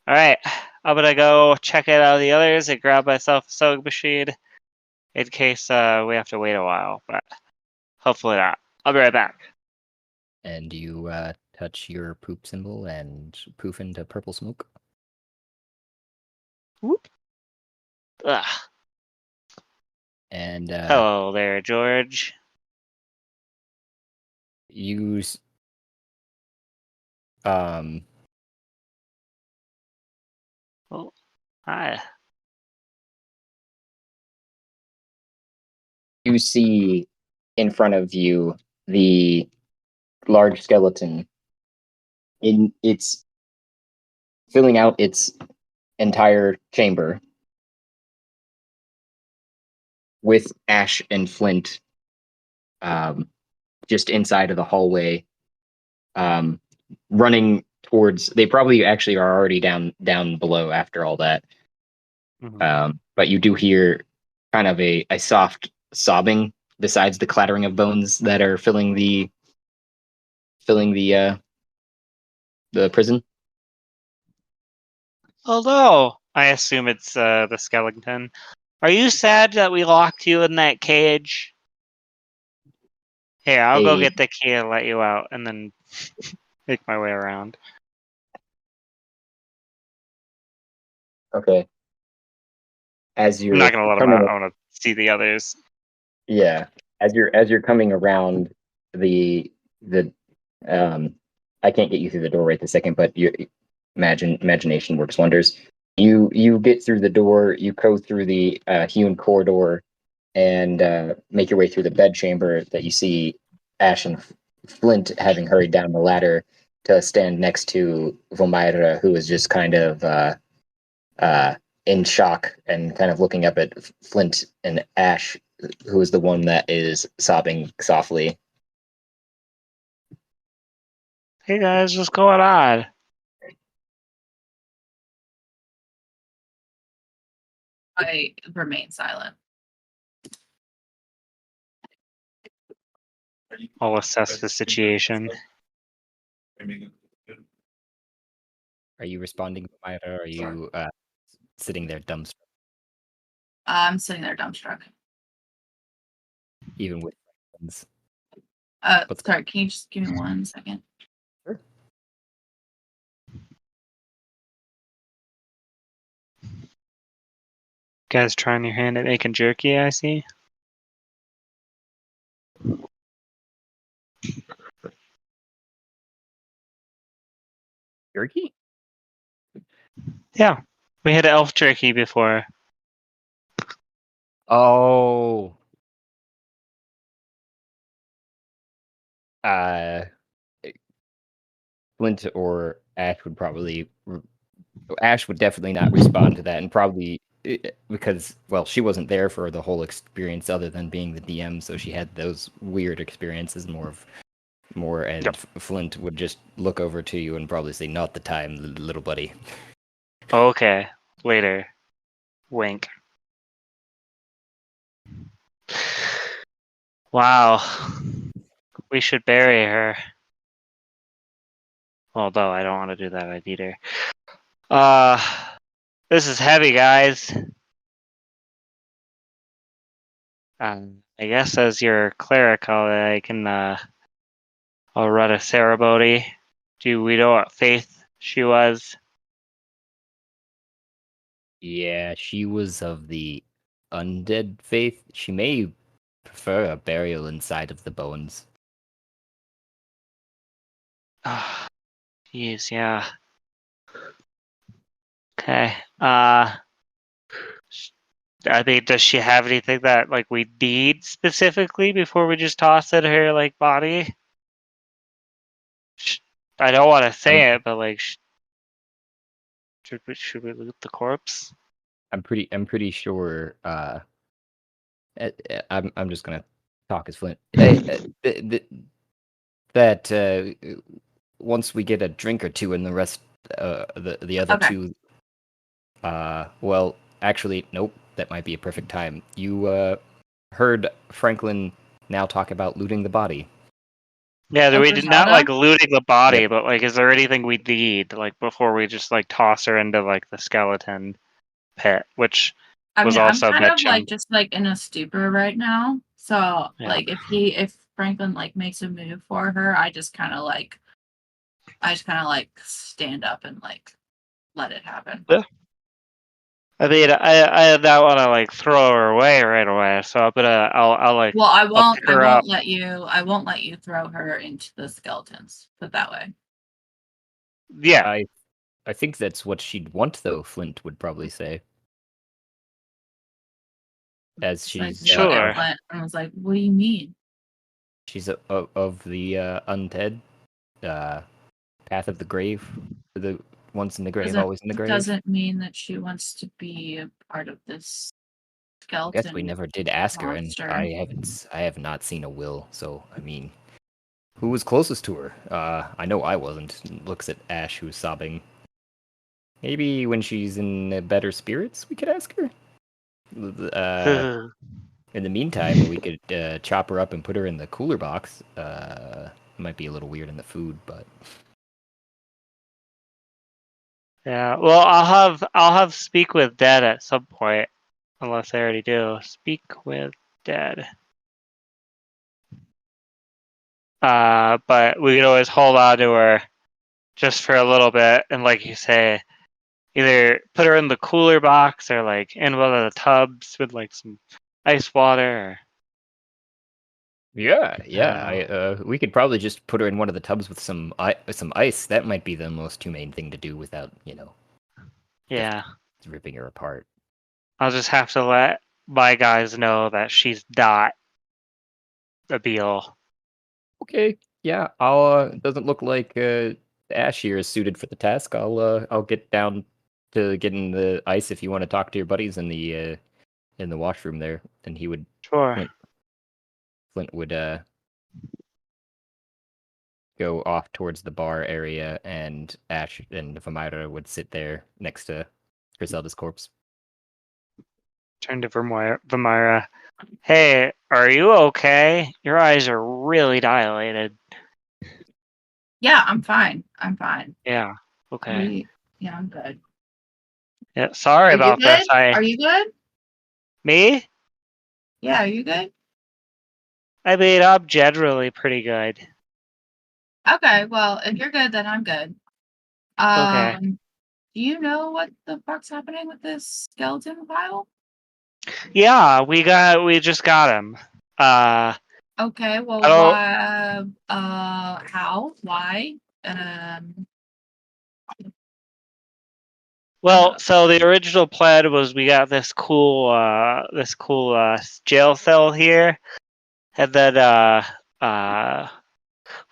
All right, I'm gonna go check it out of the others and grab myself a sewing machine in case we have to wait a while, but hopefully not. I'll be right back. And you touch your poop symbol and poof into purple smoke. Whoop. Ugh. And hello there, George. Use Oh, hi. You see in front of you the large skeleton. It's filling out its entire chamber with ash and flint, just inside of the hallway, running towards. They probably actually are already down below after all that. Mm-hmm. But you do hear kind of a soft sobbing besides the clattering of bones that are filling the prison. Although I assume it's the skeleton. Are you sad that we locked you in that cage? Here, I'll go get the key and let you out, and then make my way around. Okay. As I'm you're not gonna let him coming, out. I want to see the others. yeah, as you're coming around the I can't get you through the door right this second, but your imagination works wonders. You get through the door, you go through the hewn corridor, and make your way through the bedchamber that you see Ash and Flint having hurried down the ladder to stand next to Vomaira, who is just kind of uh, in shock and kind of looking up at Flint and Ash, who is the one that is sobbing softly. Hey guys, what's going on? I remain silent. I'll assess the situation. Are you responding, Myra, or are you sitting there dumbstruck, I'm sitting there dumbstruck. even with friends? What's Sorry, can you just give me 1 second? Sure. Guys trying your hand at making jerky, I see. jerky? Yeah, we had elf jerky before. Oh. Uh, Flint or Ash would probably. Ash would definitely not respond to that, and probably because, well, she wasn't there for the whole experience other than being the DM, so she had those weird experiences more, and Yep. Flint would just look over to you and probably say, "Not the time, little buddy." Okay, later. Wink. Wow. We should bury her. Although I don't want to do that, I'd eat her. This is heavy, guys. I guess as your cleric, I can I'll run a ceremony. Do we know what faith she was? Yeah, she was of the undead faith. She may prefer a burial inside of the bones. Jeez, yeah. Okay. I mean, does she have anything that like we need specifically before we just toss it her like body? I don't want to say it, but like, should we loot the corpse? I'm pretty sure. I'm just gonna talk as Flint. That once we get a drink or two, and the rest, the other Okay. two, well, actually, nope. That might be a perfect time. You heard Franklin now talk about looting the body. Yeah, Oh, we did not like Grizelda? looting the body, Yep. but like, is there anything we need like before we just like toss her into like the skeleton pit, which I was mean, I'm also kind of like mentioned. just like in a stupor right now. So Yeah. like if Franklin like makes a move for her, I just kind of like stand up and like let it happen. Yeah. I mean, I did not want to like throw her away right away, so I'll like Well, I'll pick her up. I won't let you throw her into the skeletons. Put it that way. Yeah, I think that's what she'd want, though. Flint would probably say, as It's like, she's what sure. Flint? And I was like, what do you mean? she's of the undead path of the grave, the once in the grave, always in the grave. Doesn't mean that she wants to be a part of this I guess we skeleton never did ask her, and monster. I have not seen a will. So I mean, who was closest to her? I know I wasn't. Looks at Ash, who's sobbing. Maybe when she's in better spirits, we could ask her. In the meantime, we could chop her up and put her in the cooler box. Might be a little weird in the food, but Yeah. Well, I'll have speak with Dad at some point, unless I already do. Speak with Dad. But we could always hold on to her just for a little bit, and like you say, either put her in the cooler box or like in one of the tubs with like some ice water. Or, Yeah, I don't yeah. know. We could probably just put her in one of the tubs with some ice. That might be the most humane thing to do without, just Yeah, ripping her apart. I'll just have to let my guys know that she's not a Beal. Okay, yeah. I'll. Doesn't look like Ash here is suited for the task. I'll get down to getting the ice if you want to talk to your buddies in the washroom there. And he would Sure. Flint Flint would go off towards the bar area, and Ash and Vamira would sit there next to Grizelda's corpse. Turn to Vamira. Hey, are you okay? Your eyes are really dilated. Yeah, I'm fine. I'm fine. Yeah. Okay. Yeah, I'm good. Yeah. Sorry Are you about this. good? Are you good? Me? Yeah, are you good? I mean, I'm generally pretty good. Okay, well, if you're good, then I'm good. Okay. Do you know what the fuck's happening with this skeleton pile? Yeah, we just got him. Okay, well, I don't. why? How? Why? Well, so the original plan was we got this cool jail cell here, and then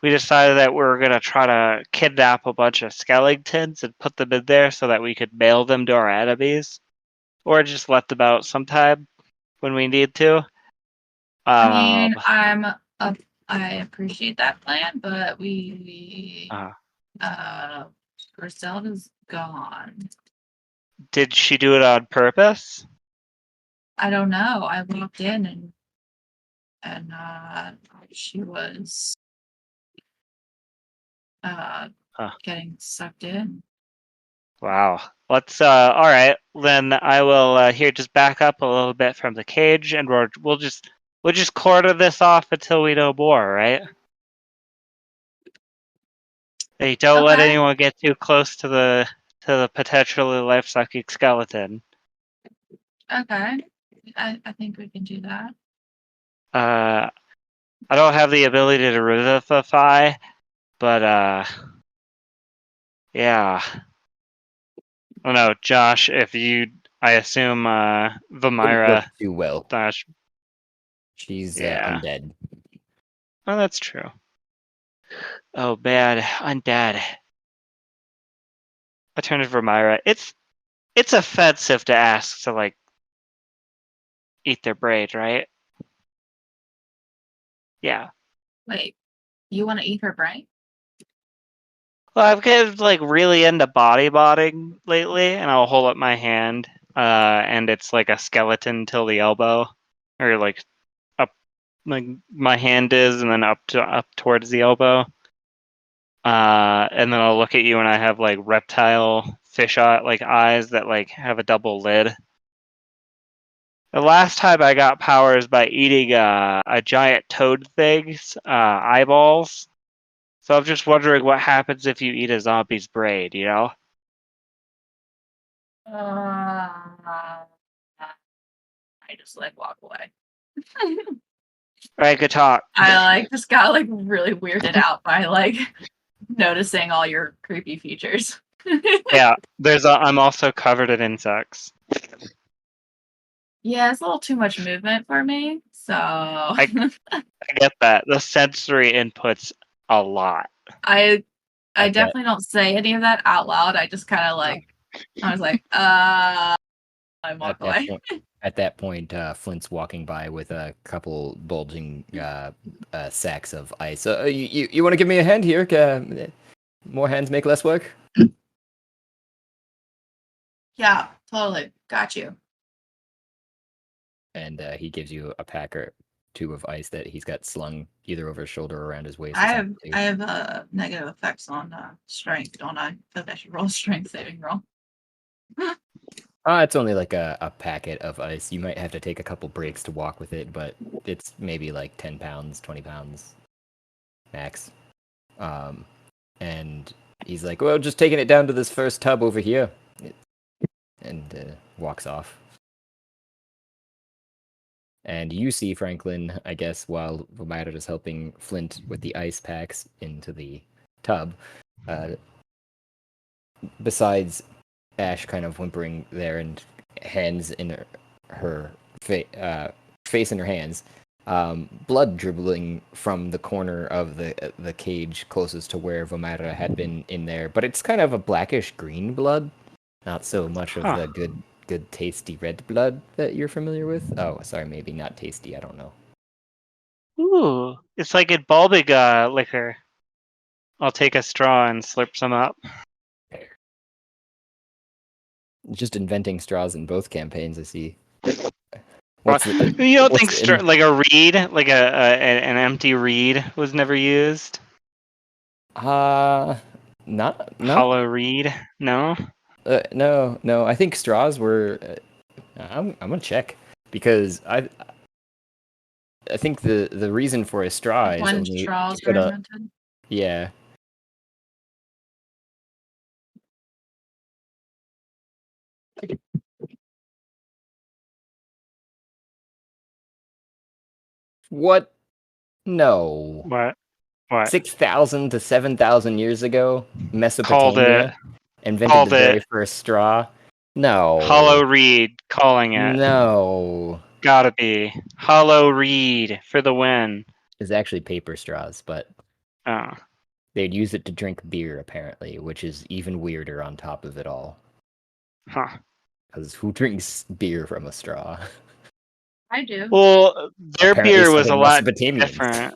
we decided that we were gonna try to kidnap a bunch of skeletons and put them in there so that we could mail them to our enemies, or just let them out sometime when we need to. I mean, Um, I appreciate that plan, but we Griselda's gone. did she do it on purpose? I don't know. I walked in and she was Huh. getting sucked in. Wow. Let's all right. Then I will here just back up a little bit from the cage, and we'll just quarter this off until we know more, right? Hey, don't let Okay. anyone get too close to the potentially life-sucking skeleton. Okay. I think we can do that. I don't have the ability to revivify, but yeah. Oh no, Josh, if you, I assume Wouldn't work Vamira too well. dash. She's Yeah. undead. Oh, that's true. Oh, bad. Undead. I turned to Vamira. It's offensive to ask to like eat their braid, right? Yeah. Wait, you want to eat her brain? Well, I've getting like really into bodyboarding lately, and I'll hold up my hand, and it's like a skeleton till the elbow, or like up, like my hand is, and then up towards the elbow. And then I'll look at you, and I have like reptile fish eye, like eyes that like have a double lid. The last time I got powers by eating a giant toad thing's eyeballs. So I'm just wondering what happens if you eat a zombie's brain, you know? I just like walk away. Alright, good talk. I like just got like really weirded out by like noticing all your creepy features. Yeah, I'm also covered in insects. Yeah, it's a little too much movement for me. So I get that. The sensory input's a lot. I At that, definitely don't say any of that out loud. I just kind of like I was like, I walk away. at that point, Flint's walking by with a couple bulging sacks of ice. You want to give me a hand here? More hands make less work. Yeah, totally. Got you. And he gives you a pack or two of ice that he's got slung either over his shoulder or around his waist. I have negative effects on strength, don't I? I feel like I should roll a strength saving roll. It's only like a packet of ice. You might have to take a couple breaks to walk with it, but it's maybe like 10 pounds, 20 pounds max. And he's like, well, just taking it down to this first tub over here. and walks off. And you see Franklin, I guess, while Vomiter is helping Flint with the ice packs into the tub. Besides Ash kind of whimpering there and hands in her face in her hands, blood dribbling from the corner of the cage closest to where Vomera had been in there, but it's kind of a blackish green blood, not so much of the good tasty red blood that you're familiar with. Oh, sorry, maybe not tasty. I don't know. Ooh, it's like a Balbig liquor. I'll take a straw and slurp some up. Just inventing straws in both campaigns. I see. You don't think the like a reed, like an empty reed, was never used? Not Hollow reed? No. no. I think straws were. I'm gonna check because I think the reason for a straw is When only straws to were put a invented. yeah. What? No. What? 6,000 to 7,000 years ago, Called it. Mesopotamia invented the Called very it. first straw. No. Hollow reed. Calling it. No. Gotta be hollow reed for the win. It's actually paper straws, but Oh. they'd use it to drink beer, apparently, which is even weirder on top of it all. Huh. Because who drinks beer from a straw? I do. Well, their Apparently beer so was did a lot Mesopotamians. different.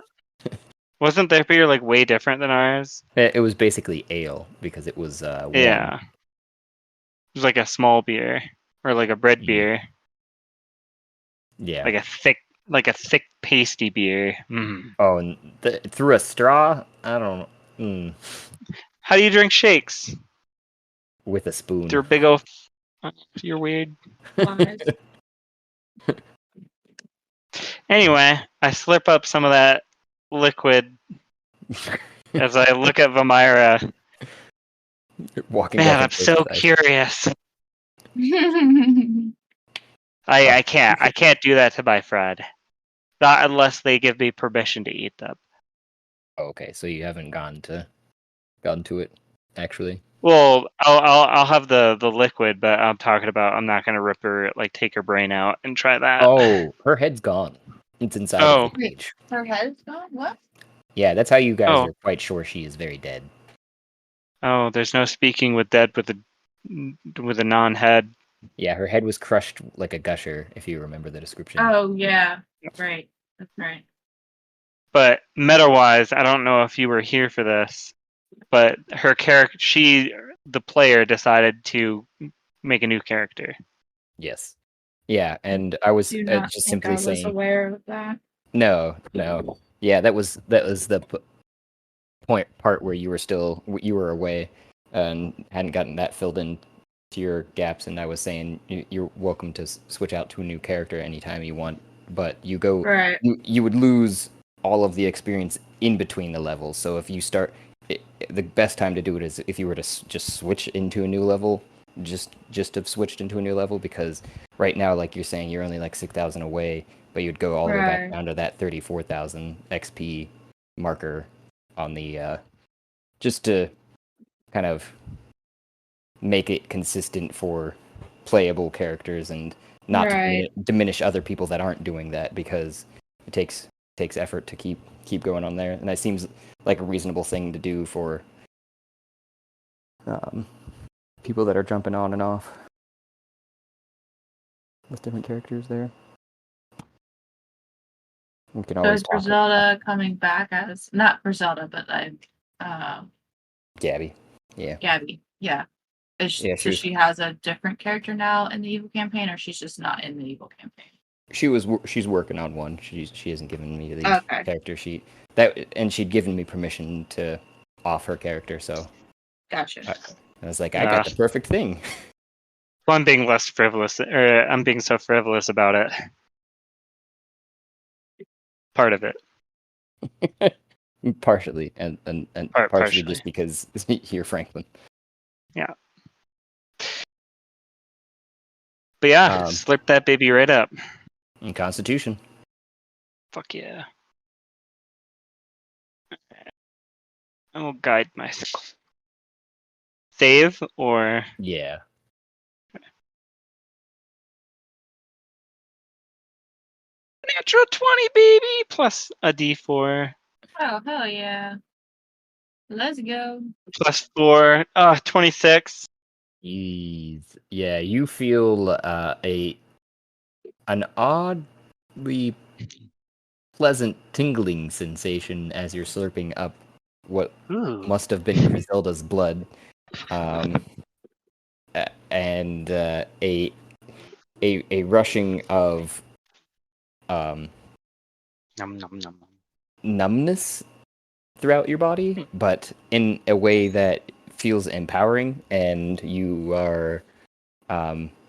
Wasn't their beer like way different than ours? It was basically ale because it was warm. Yeah. It was like a small beer or like a bread beer, Yeah. like a thick pasty beer. Mm. Oh, and through a straw? I don't know. How do you drink shakes? With a spoon. Through a big old. You're weird. Anyway, I slurp up some of that liquid as I look at Vamira. Walking Man, back I'm and forth so with ice. curious. I can't do that to my friend. Not unless they give me permission to eat them. Okay, so you haven't gotten to it, actually. Well, I'll have the liquid, but I'm talking about I'm not gonna rip her like take her brain out and try that. Oh, her head's gone. It's inside of the cage. Her head's gone? What? Yeah, that's how you guys are quite sure she is very dead. Oh, there's no speaking with dead with a non-head. Yeah, her head was crushed like a gusher, if you remember the description. Oh yeah, right. That's right. But meta-wise, I don't know if you were here for this, but her character, the player, decided to make a new character. Yes. Yeah, and I was Do you not just think simply I was saying. aware of that? No. Yeah, that was the part where you were away and hadn't gotten that filled in to your gaps, and I was saying you're welcome to switch out to a new character anytime you want, but Right. you would lose all of the experience in between the levels. So if you start, the best time to do it is if you were to just switch into a new level, just have switched into a new level, because right now, like you're saying, you're only like 6,000 away, but you'd go all the way back down to that 34,000 XP marker on the just to kind of make it consistent for playable characters and not to diminish other people that aren't doing that, because it takes effort to keep going on there, and that seems like a reasonable thing to do for people that are jumping on and off with different characters there. We can always talk. Grizelda coming back as not Grizelda, but Gabby. Yeah. Gabby. Yeah. So she has a different character now in the evil campaign, or she's just not in the evil campaign? She's working on one. She hasn't given me the character sheet and she'd given me permission to off her character, so gotcha. I was like, I got the perfect thing. Well, I'm being less frivolous, or I'm being so frivolous about it. Part of it. Partially, and partially just because you're Franklin. Yeah. But yeah, Um, slurp that baby right up. and Constitution. Fuck yeah. I will guide myself. Save or Yeah. natural 20, baby, plus a d4. Oh, hell yeah. Let's go. Plus 4. 26. Jeez. Yeah, you feel an oddly pleasant tingling sensation as you're slurping up what Ooh. must have been Grizelda's blood, and a rushing of Nom, nom, nom, nom. numbness throughout your body, but in a way that feels empowering, and you are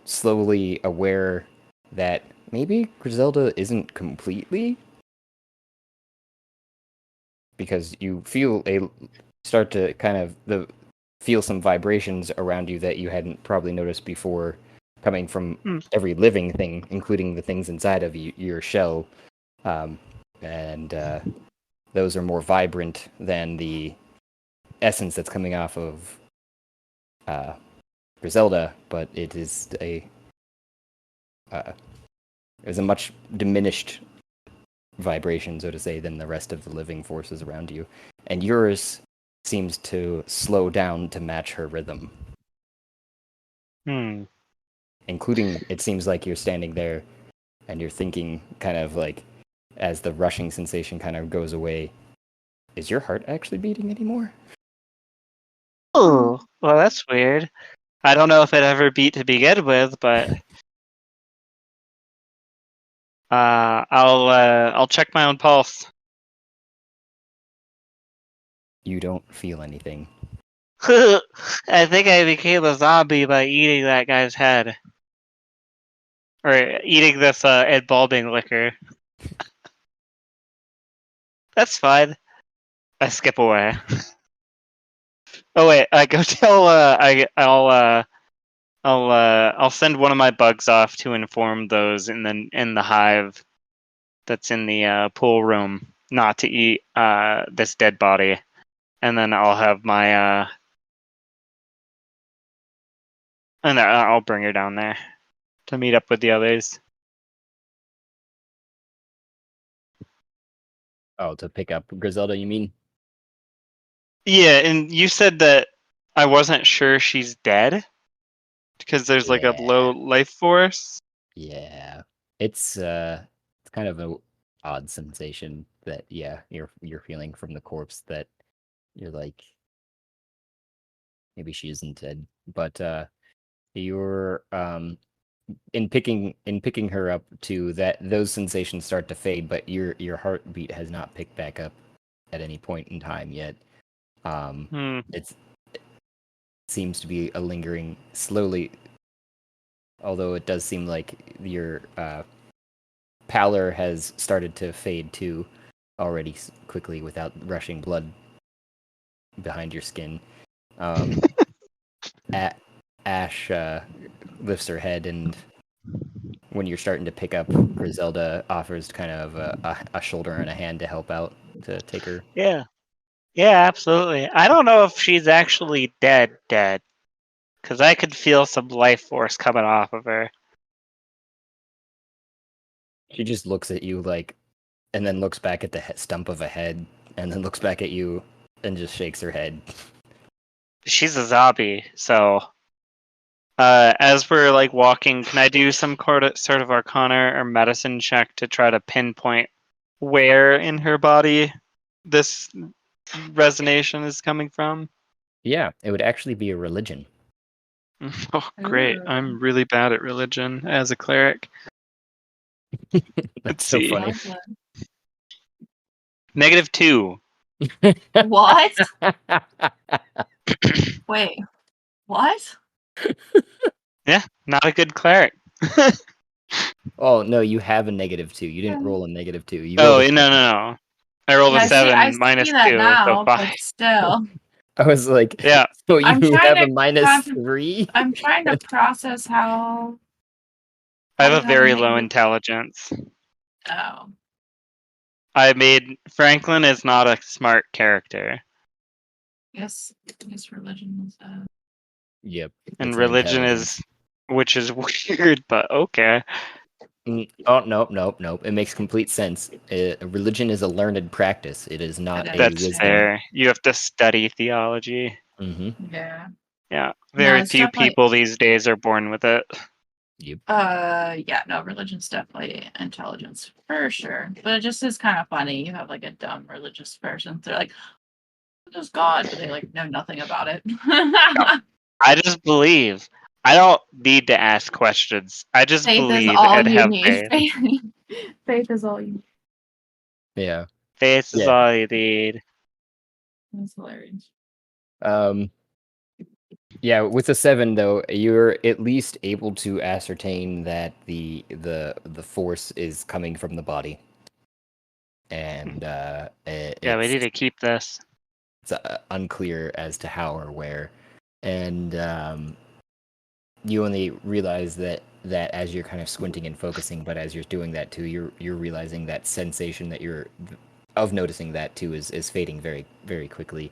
slowly aware that maybe Griselda isn't completely, because you start to kind of feel some vibrations around you that you hadn't probably noticed before, coming from every living thing, including the things inside of your shell, and those are more vibrant than the essence that's coming off of Griselda, but it is a much diminished vibration, so to say, than the rest of the living forces around you. And yours seems to slow down to match her rhythm. Including, it seems like you're standing there and you're thinking, kind of like, as the rushing sensation kind of goes away, is your heart actually beating anymore? Oh, well, that's weird. I don't know if it ever beat to begin with, but I'll check my own pulse. You don't feel anything. I think I became a zombie by eating that guy's head. Or eating this embalming liquor. That's fine. I skip away. Oh wait, I go tell I'll send one of my bugs off to inform those in the hive that's in the pool room not to eat this dead body. And then I'll have my and I'll bring her down there to meet up with the others. Oh, to pick up Griselda, you mean? Yeah, and you said that I wasn't sure she's dead because there's like a low life force. Yeah. It's kind of a odd sensation that you're feeling from the corpse, that you're like, maybe she isn't dead. But you're in picking her up to that, those sensations start to fade, but your heartbeat has not picked back up at any point in time yet. It seems to be a lingering, slowly, although it does seem like your pallor has started to fade too, already quickly, without rushing blood behind your skin. Ash lifts her head, and when you're starting to pick up, Griselda offers kind of a shoulder and a hand to help out, to take her. Yeah, absolutely. I don't know if she's actually dead, because I could feel some life force coming off of her. She just looks at you like, and then looks back at the stump of a head, and then looks back at you and just shakes her head. She's a zombie, so as we're like walking, can I do some sort of arcana or medicine check to try to pinpoint where in her body this resonation is coming from? Yeah, it would actually be a religion. Oh, great. Ooh. I'm really bad at religion as a cleric. That's Let's so see. funny. -2. What? Wait. What? Yeah, not a good cleric. Oh no, you have a -2. You didn't roll a -2. You Oh, rolled a no, 7. no. I rolled Yeah, a 7 I see that -2, so now, 5. but still. I was like, Yeah. so I'm you trying have to a -3? I'm trying to process how I have you a have very low negative- intelligence. Oh. Franklin is not a smart character, Yes. Religion is Yep. and it's an religion intelligence. is, which is weird, but okay. Oh, nope. It makes complete sense. Religion is a learned practice. It is not It a is, That's wisdom. fair. You have to study theology. Mm-hmm. yeah. Yeah, No, very it's few definitely people these days are born with it. Yep. yeah, no, religion's definitely intelligence for sure. But it just is kind of funny. You have like a dumb religious person. They're like, what is God? But they like know nothing about it. I just believe. I don't need to ask questions. I just Faith is believe all and you have need. faith. Faith is all you need. Yeah. Faith is Yeah. all you need. That's hilarious. Yeah, with a 7 though, you're at least able to ascertain that the force is coming from the body, and Yeah, we need to keep this. it's unclear as to how or where, and you only realize that as you're kind of squinting and focusing, but as you're doing that too, you're realizing that sensation that you're of noticing that too is fading very very quickly,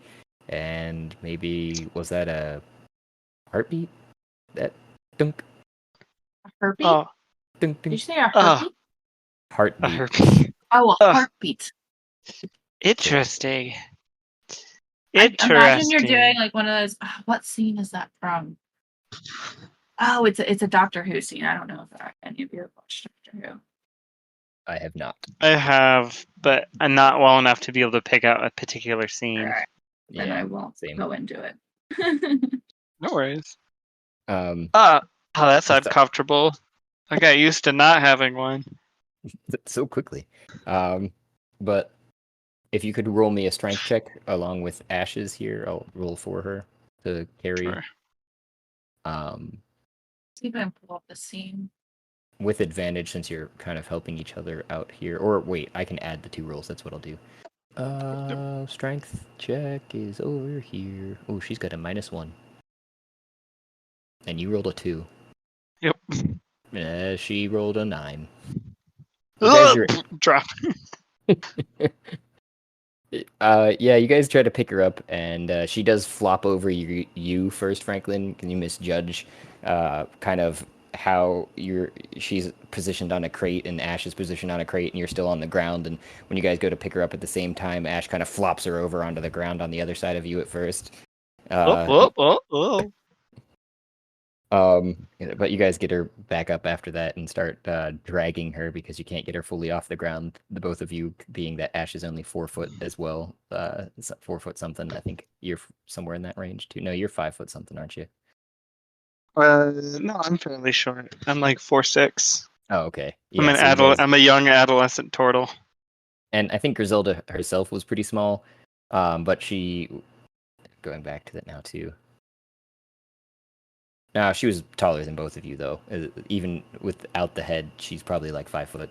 and maybe was that a heartbeat? That dunk A heartbeat? Oh, dunk Did you dunk say a oh, heartbeat? a heartbeat. herpes. Oh, a Ugh. heartbeat. Interesting. I imagine you're Interesting. doing like one of those. What scene is that from? Oh, it's a Doctor Who scene. I don't know if any of you have watched Doctor Who. I have not. I have, but I'm not well enough to be able to pick out a particular scene. Alright, then Yeah, I won't same. go into it. No worries. Um, Oh, that's Just- uncomfortable. I got used to not having one. so quickly. But if you could roll me a strength check along with Ash's here, I'll roll for her to carry. Sure. See if I can pull up the scene. With advantage since you're kind of helping each other out here. Or wait, I can add the 2 rolls. That's what I'll do. Strength check is over here. Oh, she's got a -1. And you rolled a 2. Yep. She rolled a 9. You guys are Drop. yeah, you guys try to pick her up, and she does flop over you first, Franklin. Can you misjudge kind of how she's positioned on a crate and Ash is positioned on a crate and you're still on the ground, and when you guys go to pick her up at the same time, Ash kind of flops her over onto the ground on the other side of you at first. Oh. But you guys get her back up after that and start dragging her because you can't get her fully off the ground. The both of you, being that Ash is only 4 foot as well, 4 foot something. I think you're somewhere in that range too. No, you're 5 foot something, aren't you? No, I'm fairly short. I'm like 4'6". Oh, okay. Yeah, so you guys, I'm a young adolescent turtle. and I think Grizelda herself was pretty small, but she, going back to that now too. No, she was taller than both of you though. Even without the head, she's probably like 5 foot.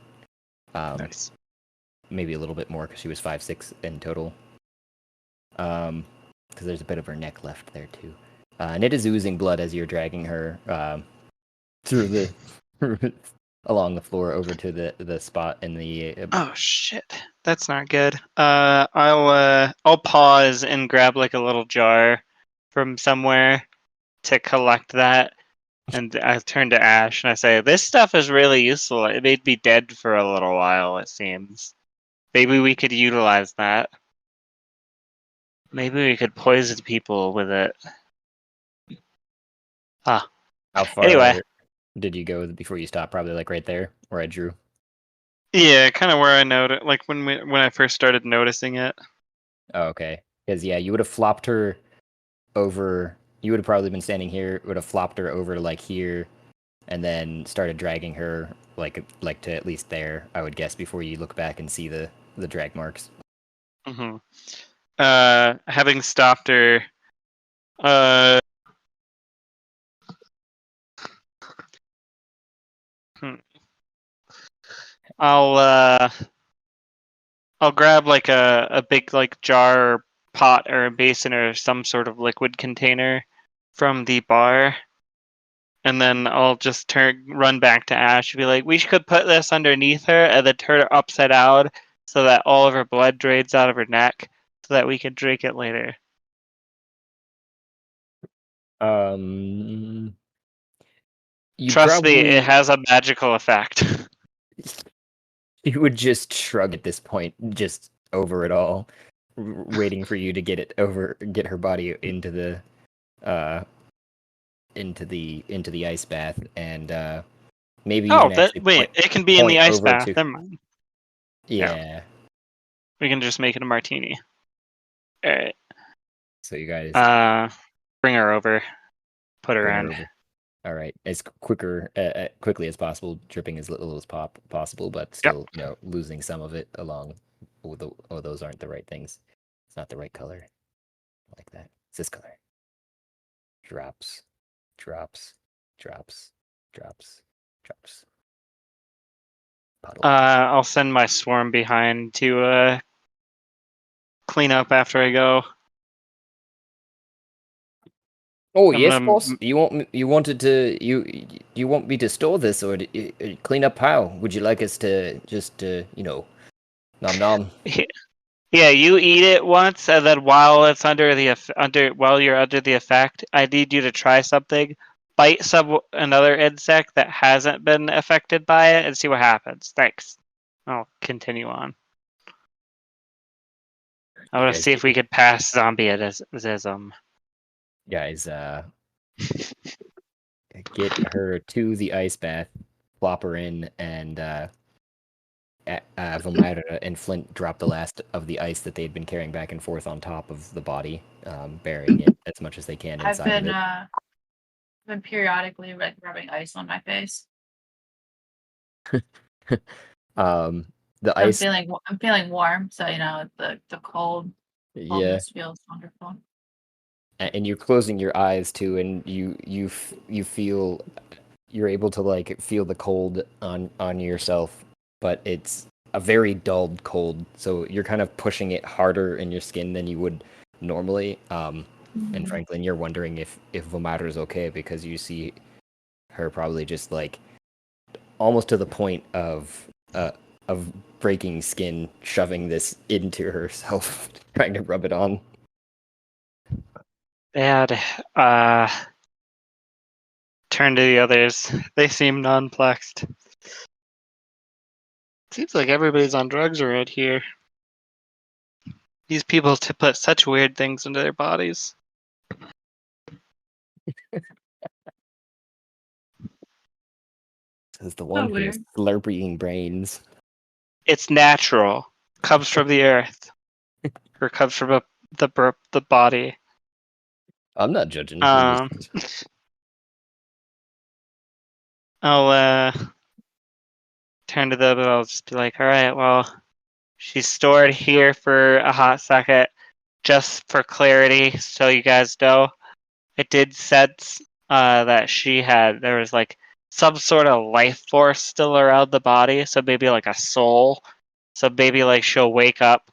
Nice. Maybe a little bit more because she was 5'6" in total. Because there's a bit of her neck left there too, and it is oozing blood as you're dragging her through the along the floor over to the spot in the. Oh shit, that's not good. I'll pause and grab like a little jar from somewhere to collect that, and I turn to Ash and I say, "This stuff is really useful. It made me dead for a little while. It seems. Maybe we could utilize that. Maybe we could poison people with it." How far Anyway. did you go before you stopped? Probably like right there where I drew. Yeah, kind of where I noticed, like when I first started noticing it. Oh, okay. Because yeah, you would have flopped her over. You would have probably been standing here. Would have flopped her over to like here, and then started dragging her like to at least there. I would guess before you look back and see the drag marks. Mm-hmm. Having stopped her, I'll grab like a big like jar or pot or a basin or some sort of liquid container from the bar, And then I'll just run back to Ash and be like, we could put this underneath her and then turn her upside down so that all of her blood drains out of her neck so that we can drink it later. You Trust me, probably it has a magical effect. you would just shrug at this point, just over it all, waiting for you to get her body into the ice bath, and maybe Oh, even actually wait, it can be in the point ice over bath. to Never mind. yeah. We can just make it a martini. All right. So you guys Bring her over. Put her bring in. her over. All right, as quickly as possible, dripping as little as possible, but still, losing some of it along. Oh, those aren't the right things. It's not the right color. Like that. It's this color. Drops, drops, drops, drops, drops. Puddle. I'll send my swarm behind to clean up after I go. Oh I'm yes, gonna- boss. You want me to store this or clean up how? Would you like us to just nom nom? Yeah, you eat it once, and then while it's while you're under the effect, I need you to try something. Bite another insect that hasn't been affected by it, and see what happens. Thanks. I'll continue on. I want to guys see if we could pass zombieism. Guys, get her to the ice bath, plop her in, and Vomira and Flint drop the last of the ice that they'd been carrying back and forth on top of the body, burying it as much as they can I've inside been of been periodically like rubbing ice on my face. it. The I'm ice, feeling warm, so the cold yeah, coldness feels wonderful. and you're closing your eyes too, and you feel you're able to like feel the cold on yourself, but it's a very dulled cold, so you're kind of pushing it harder in your skin than you would normally. And Franklin, you're wondering if Vomira's okay because you see her probably just like almost to the point of breaking skin, shoving this into herself, trying to rub it on. Dad, turn to the others. They seem nonplussed. Seems like everybody's on drugs around here. These people put such weird things into their bodies. Says the one who's slurping brains. It's natural. Comes from the earth, or comes from the body. I'm not judging. I'll turn to them and I'll just be like, all right, well, she's stored here for a hot second, just for clarity, so you guys know. It did sense that there was like some sort of life force still around the body, so maybe like a soul. So maybe like she'll wake up.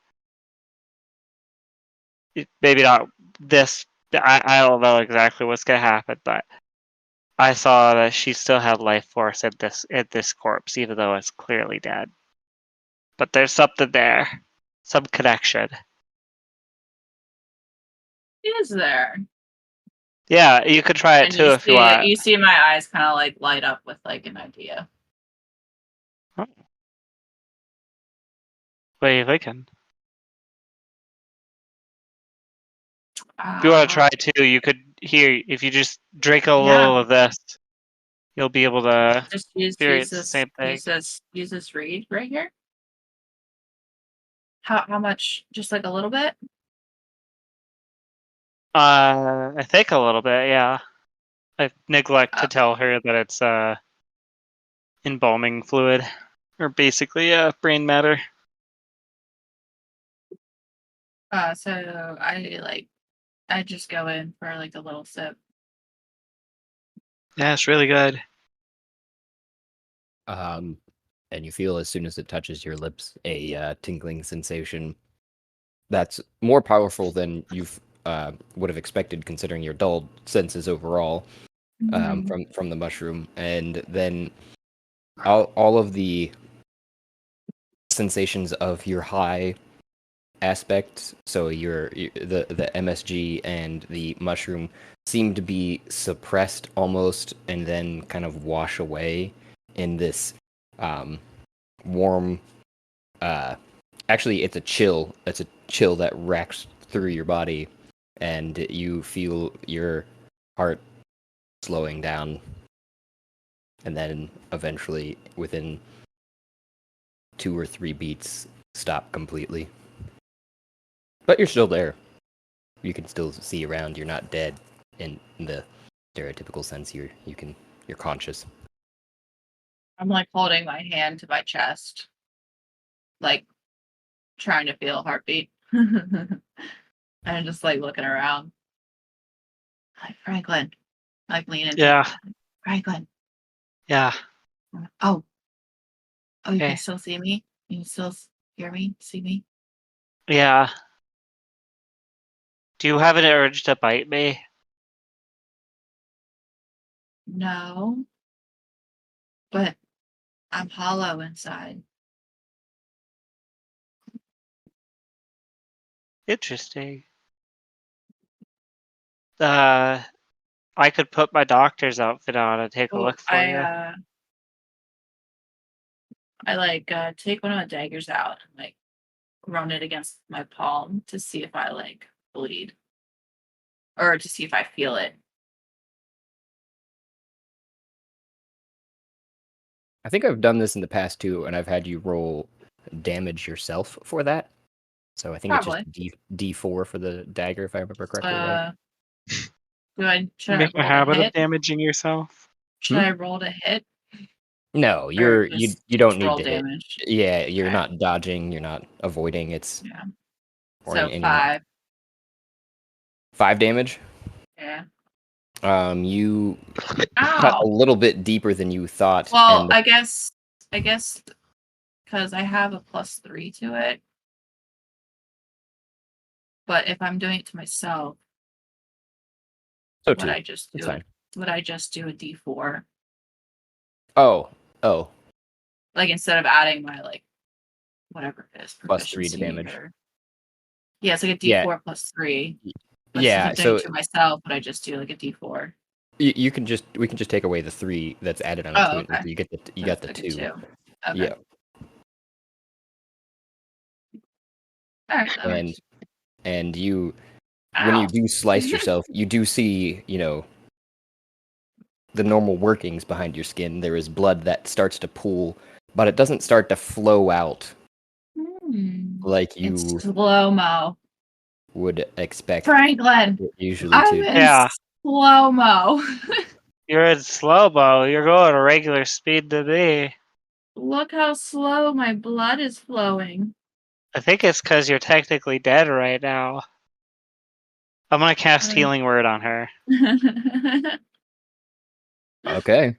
Maybe not this. I don't know exactly what's gonna happen, but I saw that she still had life force in this corpse, even though it's clearly dead. But there's something there, some connection. Is there? Yeah, you could try it too if you want. You see my eyes kind of like light up with like an idea. What are you thinking? If you want to try too, you could if you just drink a little of this, you'll be able to just experience the same thing. Use this reed right here. How much? Just like a little bit? I think a little bit, yeah. I neglect to tell her that it's embalming fluid, or basically brain matter. So I just go in for like a little sip. Yeah, it's really good. And you feel as soon as it touches your lips a tingling sensation that's more powerful than you've would have expected considering your dulled senses overall. Mhm. from the mushroom, and then all of the sensations of your high aspect, so the MSG and the mushroom seem to be suppressed almost, and then kind of wash away in this um, warm. Uh, Actually, it's a chill. It's a chill that racks through your body, and you feel your heart slowing down, and then eventually, within 2 or 3 beats, stop completely. But you're still there. You can still see around. You're not dead in the stereotypical sense. You're conscious. I'm like holding my hand to my chest, like trying to feel a heartbeat. And just like looking around. Like Franklin. Like lean into Yeah. Franklin. Yeah. Oh, you Okay. can still see me? You can still hear me? See me? Yeah. Do you have an urge to bite me? No. But I'm hollow inside. Interesting. I could put my doctor's outfit on and take a Oh, look for you. I like take one of the daggers out and like run it against my palm to see if I like bleed. Or to see if I feel it. I think I've done this in the past too, and I've had you roll damage yourself for that. So I think it's just Probably. D4 for the dagger, if I remember correctly, right? Uh should You I make a roll to habit of hit? damaging yourself. Should I roll to hit? No, Or you don't just need roll to hit. damage? Yeah, you're Okay. not dodging, you're not avoiding. Yeah. And So you're not 5. 5 damage. Yeah. You cut a Ow! little bit deeper than you thought, Well, and I guess because I have a +3 to it. But if I'm doing it to myself, so would too. I just It's do fine. it? Would I just do a D4? Oh, Like instead of adding my like whatever it is, +3 to proficiency damage. or yeah, it's like a Yeah, D4 +3. But since yeah. I'm doing it So to myself, would I just do like a D4? you can just we can just take away the 3 that's added onto Oh, it, and okay. so you So got it's the like a 2. 2. Okay. Yeah, All right, that and works. and you when you Ow. do slice yourself, you do see the normal workings behind your skin. There is blood that starts to pool, but it doesn't start to flow out like It's you slow-mo. would expect Franklin, it usually I'm to. in Yeah. slow-mo. You're in slow-mo. You're going at regular speed to me. Look how slow my blood is flowing. I think it's because you're technically dead right now. I'm gonna cast Healing Word on her. Okay.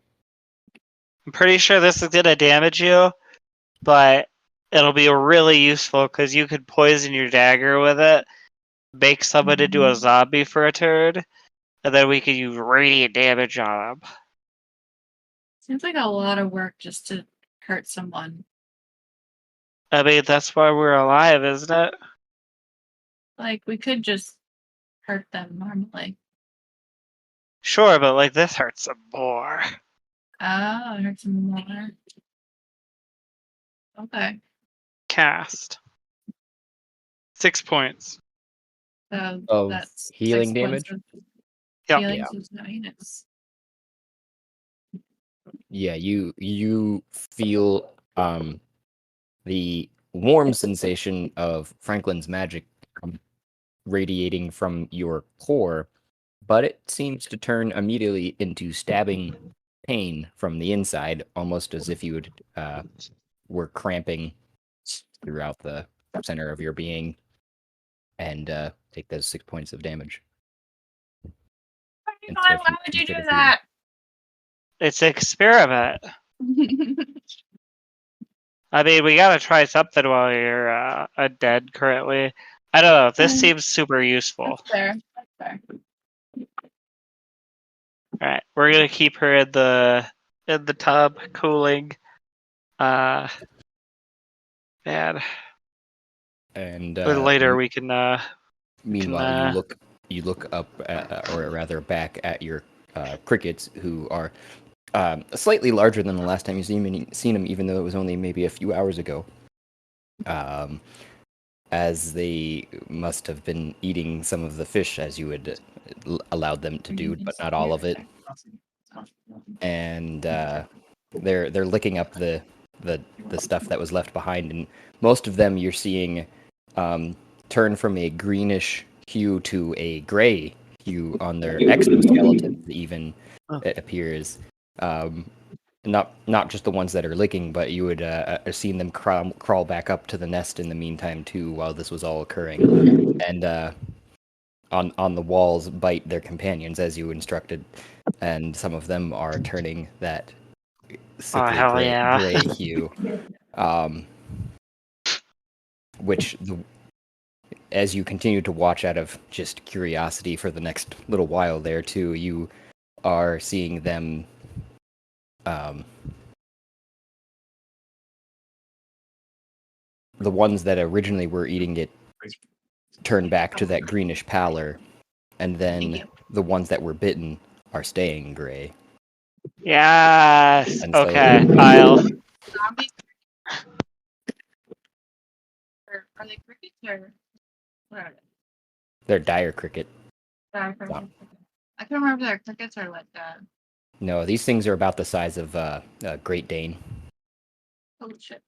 I'm pretty sure this is gonna damage you, but it'll be really useful because you could poison your dagger with it, make someone into a zombie for a turn, and then we could use radiant damage on them. Seems like a lot of work just to hurt someone. I mean, that's why we're alive, isn't it? Like, we could just hurt them normally. Sure, but like this hurts some more. Oh, it hurts them more. Okay. Cast 6 points. So Of that's 6 healing points damage? of Yep. healing. Yeah. So it's 9. It's Yeah, you feel the warm sensation of Franklin's magic radiating from your core, but it seems to turn immediately into stabbing pain from the inside, almost as if you were cramping throughout the center of your being, and take those 6 points of damage instead why of would you do instead of healing. that? It's an experiment. I mean, we gotta try something while you're undead currently. I don't know. This seems super useful. That's fair. That's fair. All right, we're gonna keep her in the tub, cooling. Bad. And Later we can. meanwhile, you look up, or rather back at your crickets, who are slightly larger than the last time you've seen them, even though it was only maybe a few hours ago. As they must have been eating some of the fish as you had allowed them to do, but not all of it. And they're licking up the stuff that was left behind, and most of them you're seeing turn from a greenish hue to a gray hue on their exoskeletons. Even it appears. Not just the ones that are licking, but you would have seen them crawl back up to the nest in the meantime too, while this was all occurring, and on the walls bite their companions as you instructed, and some of them are turning that sickly hell yeah. gray hue, which as you continue to watch out of just curiosity for the next little while there too, you are seeing them. The ones that originally were eating it turn back to that greenish pallor, and then the ones that were bitten are staying gray. Yes. And so- Okay, I'll. Zombie are they crickets or what are they? They're dire cricket. Dire crickets. I can't remember if they're crickets or like No, these things are about the size of Great Dane. holy shit.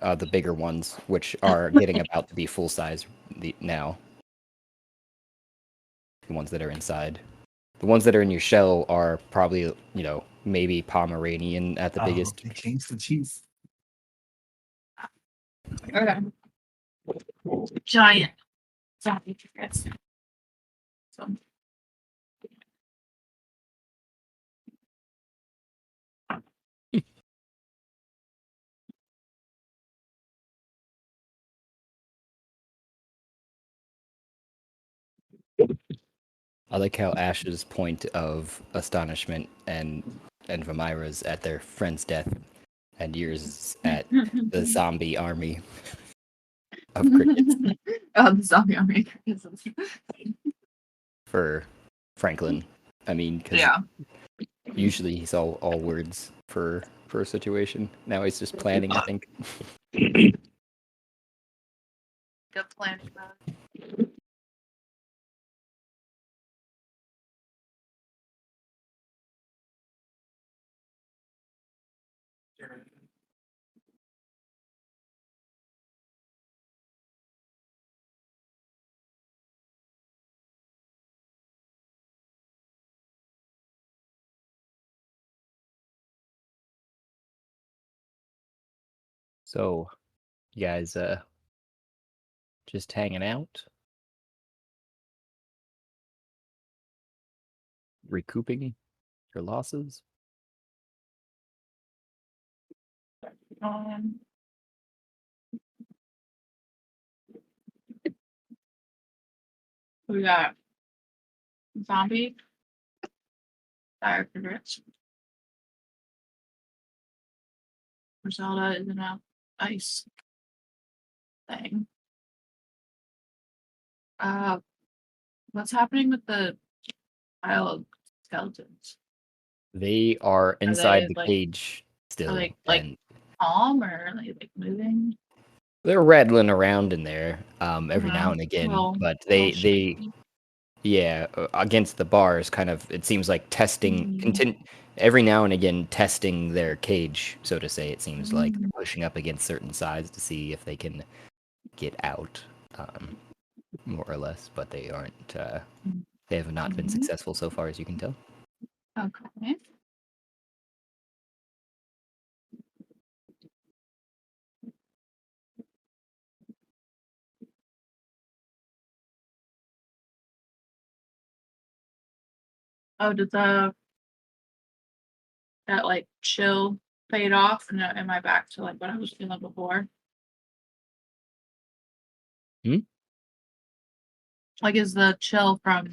The bigger ones, which are getting about to be full size now. The ones that are inside. The ones that are in your shell are probably, maybe Pomeranian at the biggest. They changed the cheese. Okay. Giant zombie crickets. So I like how Ash's point of astonishment and Vamira's at their friend's death, and yours is at the zombie army of crickets the zombie army crickets. for Franklin. I mean, because Yeah. usually he's all words for a situation. Now he's just planning, I think. Good planning mode. So, you guys, just hanging out, recouping your losses. Um, we got zombie, dire crickets. Grizelda is in a ice thing. What's happening with the pile of skeletons? They are inside they, the like- cage still, Are they like and calm or are they like moving? they're rattling around in there every now and again. Well, But they yeah, against the bars, kind of. It seems like testing, every now and again testing their cage, so to say. It seems like they're pushing up against certain sides to see if they can get out, more or less. But they aren't. They have not been successful so far, as you can tell. Okay. Oh, did that like chill fade off, and am I back to like what I was feeling before? Like, is the chill from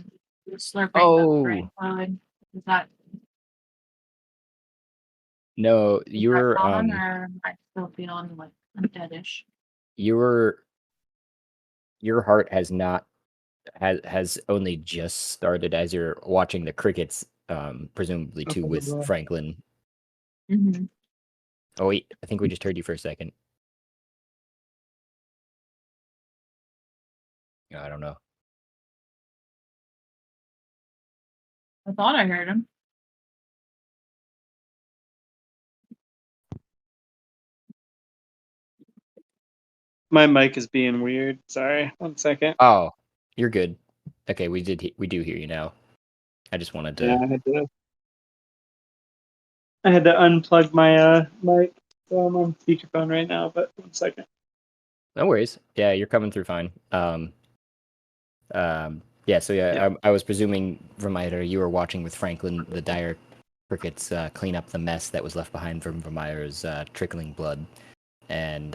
slurping the Oh. drink flowing? Is that No, is that gone, or am I still feeling like undeadish? your heart has not has only just started as you're watching the crickets, presumably too with Franklin. Mm-hmm. Oh wait, I think we just heard you for a second. I don't know. I thought I heard him. My mic is being weird. Sorry, 1 second. Oh, you're good. Okay, we do hear you now. I just wanted to. Yeah, I had to unplug my mic, so I'm on speakerphone right now. But 1 second. No worries. Yeah, you're coming through fine. Yeah. So yeah, I was presuming, Vermeyer, you were watching with Franklin the dire crickets clean up the mess that was left behind from Vermeyer's trickling blood, and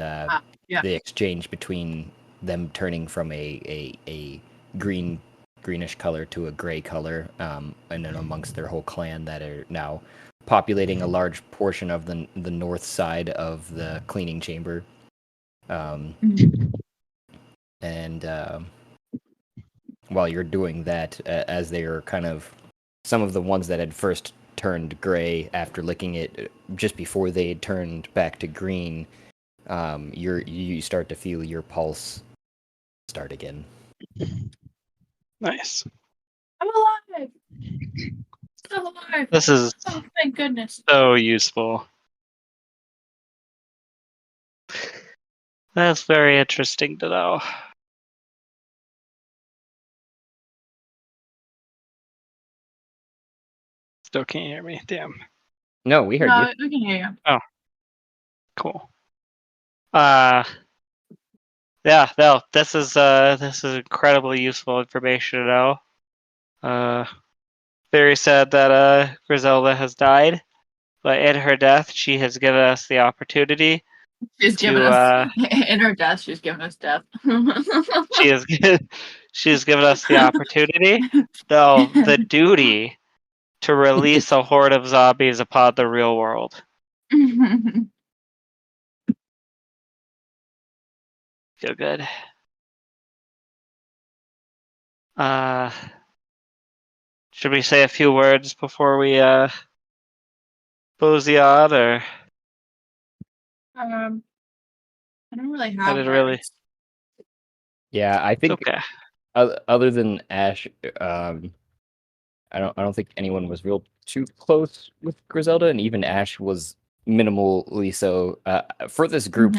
Yeah. the exchange between them turning from a greenish color to a gray color, and then amongst their whole clan that are now populating a large portion of the north side of the cleaning chamber. And while you're doing that, as they are kind of some of the ones that had first turned gray after licking it just before they had turned back to green, you start to feel your pulse start again. Nice. I'm alive. Still alive. This is Oh, thank goodness. so useful. That's very interesting to know. Still can't hear me. Damn. No, we heard you. No, we can hear you. Cool. Yeah, no, this is incredibly useful information to know. Very sad that Grizelda has died, but in her death, she has given us the opportunity. She's given us in her death. She's given us death. She has given us the opportunity, no, the duty to release a horde of zombies upon the real world. Feel good. Should we say a few words before we close the odd, or I don't really I have didn't words. really. Yeah, I think Okay. other than Ash, I don't think anyone was real too close with Grizelda, and even Ash was minimally so. For this group,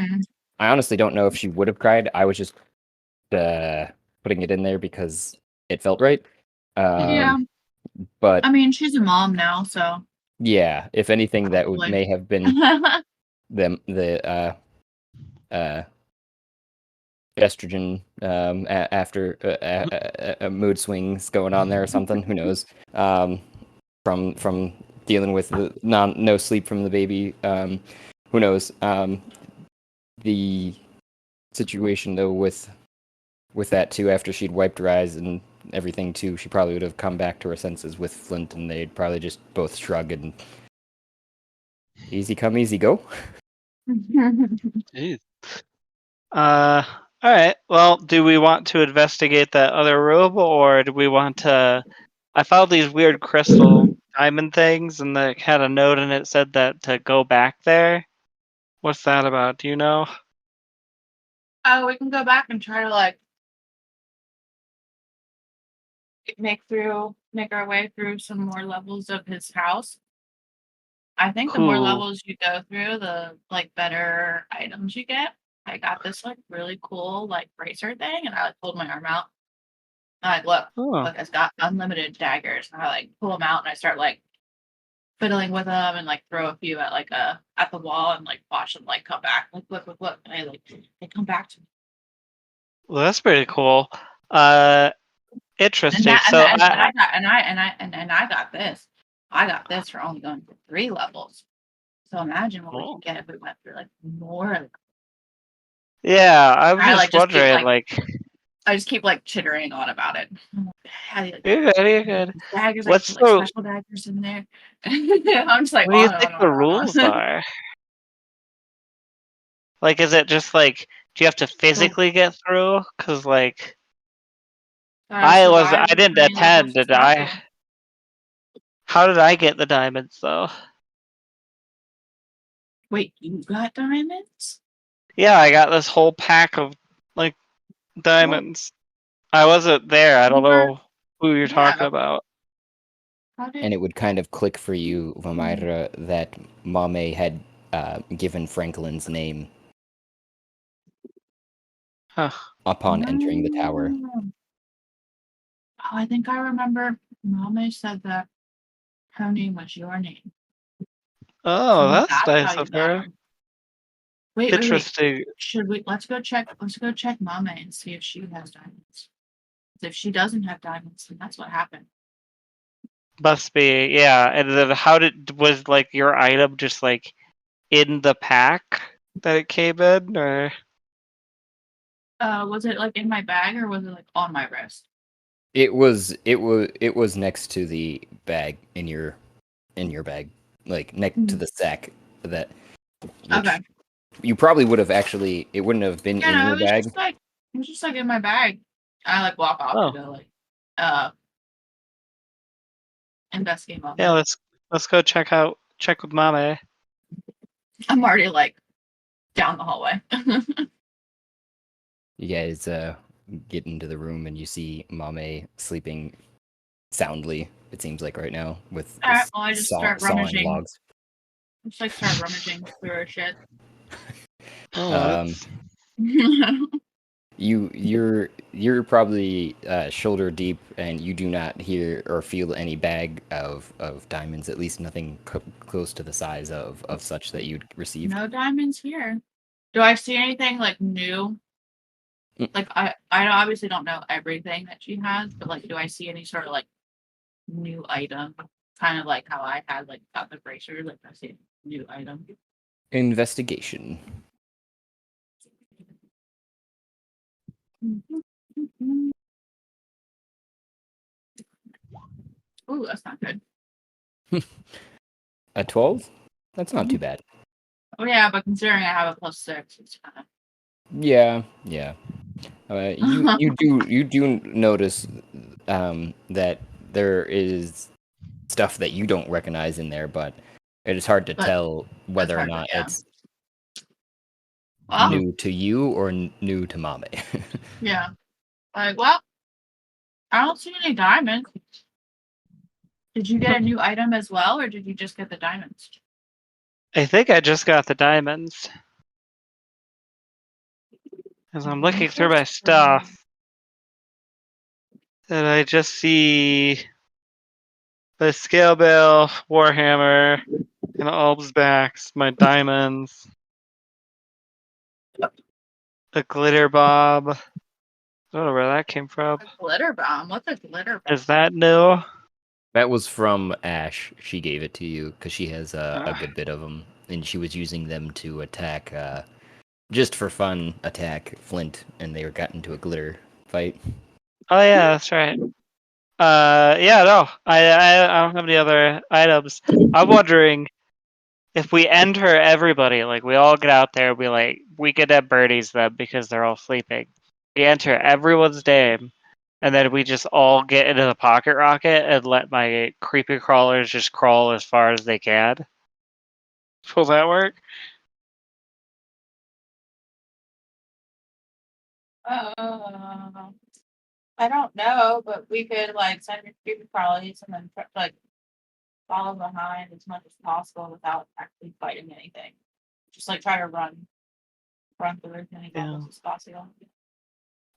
I honestly don't know if she would have cried. I was just putting it in there because it felt right. Yeah. But I mean, she's a mom now, so yeah, if anything, that Probably. may have been the estrogen after mood swings going on there or something. Who knows? From dealing with the no sleep from the baby. Who knows? The situation though with that too, after she'd wiped her eyes and everything too, she probably would have come back to her senses with Flint, and they'd probably just both shrug and easy come, easy go. Jeez. All right. Well, do we want to investigate that other room, or do we want to? I found these weird crystal diamond things, and they had a note in it said that to go back there. What's that about? Do you know? Oh, we can go back and try to like make our way through some more levels of his house. I think the more Cool. levels you go through, the like better items you get. I got this like really cool like bracer thing, and I like hold my arm out. I'm like, look, it's got unlimited daggers. And I like pull them out, and I start like fiddling with them, and like throw a few at the wall, and like watch them like come back. Like look, and they come back to me. Well, that's pretty cool. Interesting. And I got this. I got this for only going for 3 levels. So imagine what we could get if we went through like more. Yeah, I was just wondering, I just keep like chittering on about it. had like You're good. You're good. daggers, like What's put like the? special daggers in there. I'm just like What do you on and think on the and on rules and on. are? Like, is it just like, do you have to physically get through? Cause like, Survive I as didn't many attend. levels as Did I? possible. How did I get the diamonds though? Wait, you got diamonds? Yeah, I got this whole pack of like diamonds. I wasn't there. I You don't were, know who you're talking yeah. about. How did? And it would kind of click for you, Vamira, that Mame had given Franklin's name Huh. upon entering the tower. Oh, I think I remember. Mama said that her name was your name. So Oh, maybe that's that's how nice you of got her. them. Wait. Interesting. Should we? Let's go check. Let's go check Mama and see if she has diamonds. If she doesn't have diamonds, then that's what happened. Must be, yeah. And then was like your item just like in the pack that it came in, or? Was it like in my bag or was it like on my wrist? It was next to the bag in your bag, like next to Mhm. the sack that which Okay. you probably would have actually it wouldn't have been Yeah, in no, your bag. it was just like in my bag. I like walk off to Oh, go like uh investigate yeah. Mama. Let's go check with Mame. I'm already like down the hallway. You guys get into the room and you see Mame sleeping soundly, it seems like right now, with Alright, well I just start sawing rummaging. logs. Just like start rummaging through her shit. Oh, Um, that's you're probably shoulder deep, and you do not hear or feel any bag of diamonds. At least nothing close to the size of such that you'd received. No diamonds here. Do I see anything like new? Mm. Like I obviously don't know everything that she has, but like do I see any sort of like new item? Kind of like how I had like got the bracer, like I see a new item. Investigation. Ooh, that's not good. A 12? That's not too bad. Oh yeah, but considering I have a +6, it's kind Yeah, yeah. You of. you do notice that there is stuff that you don't recognize in there, but it is hard to But tell that's whether or hard to, not yeah. it's Well, new to you or new to Mame. yeah. Like, well, I don't see any diamonds. Did you get a new item as well, or did you just get the diamonds? I think I just got the diamonds. As I'm looking through my stuff, and I just see the scale bill, warhammer, and Alb's backs, my diamonds, a glitter bomb. I don't know where that came from. A glitter bomb. What's a glitter bomb? Is that new? That was from Ash. She gave it to you because she has a Uh, good bit of them, and she was using them to attack, just for fun, attack Flint, and they got into a glitter fight. oh yeah, that's right. Yeah, no, I don't have any other items. I'm wondering if we enter everybody, like we all get out there, we get at birdies them because they're all sleeping. We enter everyone's name, and then we just all get into the pocket rocket and let my creepy crawlers just crawl as far as they can. Will that work? Uh, I don't know, but we could like send your creepy crawlies and then like follow behind as much as possible without actually fighting anything. Just like try to run through as many Yeah. levels as possible.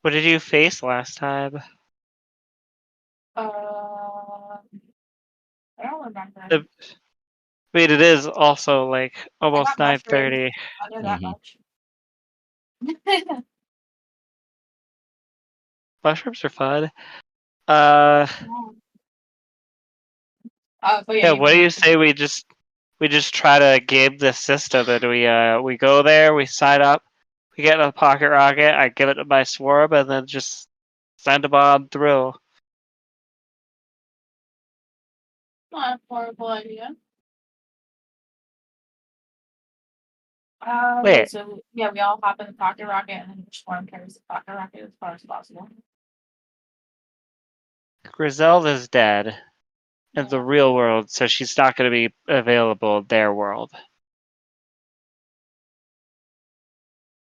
What did you face last time? I don't remember. I mean, it is also like I almost got mushrooms. 9:30. I know that Mhm. much. Mushrooms are fun. Uh, But yeah, yeah. you What went do you after say me. we just try to game the system and we go there, we sign up, we get a pocket rocket, I give it to my swarm, and then just send them on through. Not a horrible idea. Okay, Wait, so yeah, we all hop in the pocket rocket and then each one carries the pocket rocket as far as possible. Grizelda's dead in the Yeah. real world, so she's not going to be available in their world.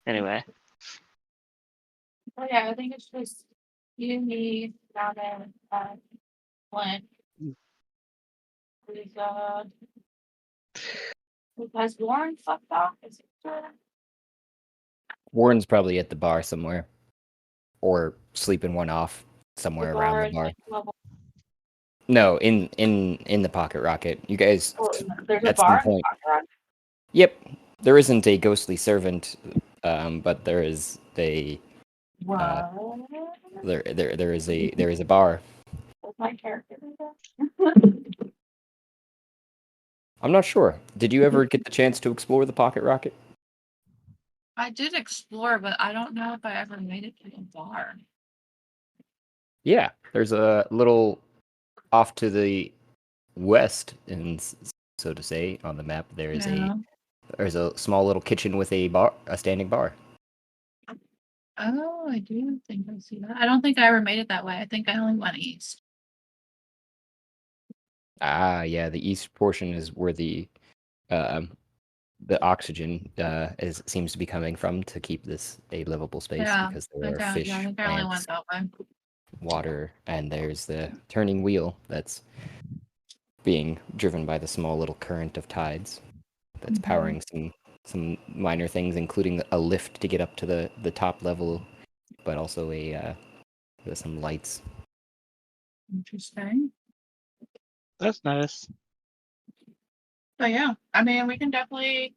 Anyway, But yeah, I think it's just you, me, Robin, Flint. There's has Warren fucked off? Is it Warren's probably at the bar somewhere, or sleeping one off the somewhere around bar the is bar. like level? No, in the pocket rocket. You guys, Oh, there's a at some bar in the point. pocket rocket. Yep, there isn't a ghostly servant, but there is a What? there is a bar. Does my character do that? I'm not sure. Did you ever get the chance to explore the pocket rocket? I did explore, but I don't know if I ever made it to the bar. Yeah, there's a little off to the west, and so to say, on the map. There's Yeah. a small little kitchen with a standing bar. Oh, I do think I see that. I don't think I ever made it that way. I think I only went east. Ah, yeah, the east portion is where um the oxygen seems to be coming from to keep this a livable space Yeah, because I there are think, fish, I think I only plants, went that way. water, and there's the turning wheel that's being driven by the small little current of tides that's powering some minor things, including a lift to get up to the top level, but also some lights. Interesting. that's nice. But yeah, I mean, we can definitely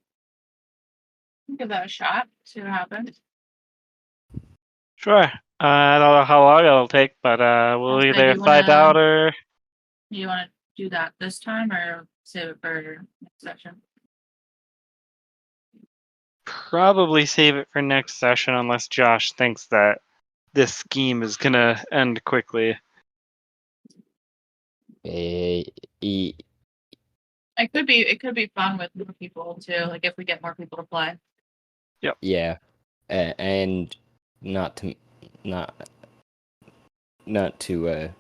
give that a shot, see what happens. Sure. I don't know how long it'll take, but we'll So either you find out or want to do that this time or save it for next session? probably save it for next session unless Josh thinks that this scheme is gonna end quickly. Eh, e- It could be fun with more people too. Like if we get more people to play. yeah, and not to not not to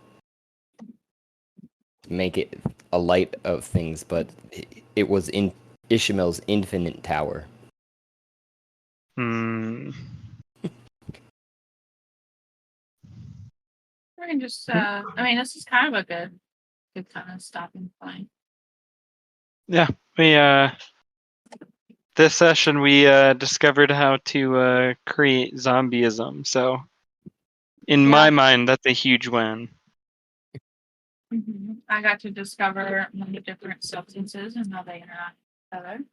make it a light of things, but it was in Ishmael's infinite tower. Hmm. We can just I mean this is kind of a good kind of stopping point. Yeah, we this session we discovered how to create zombieism. So in Yeah. my mind, that's a huge win. I got to discover many different substances and how they interact with each other.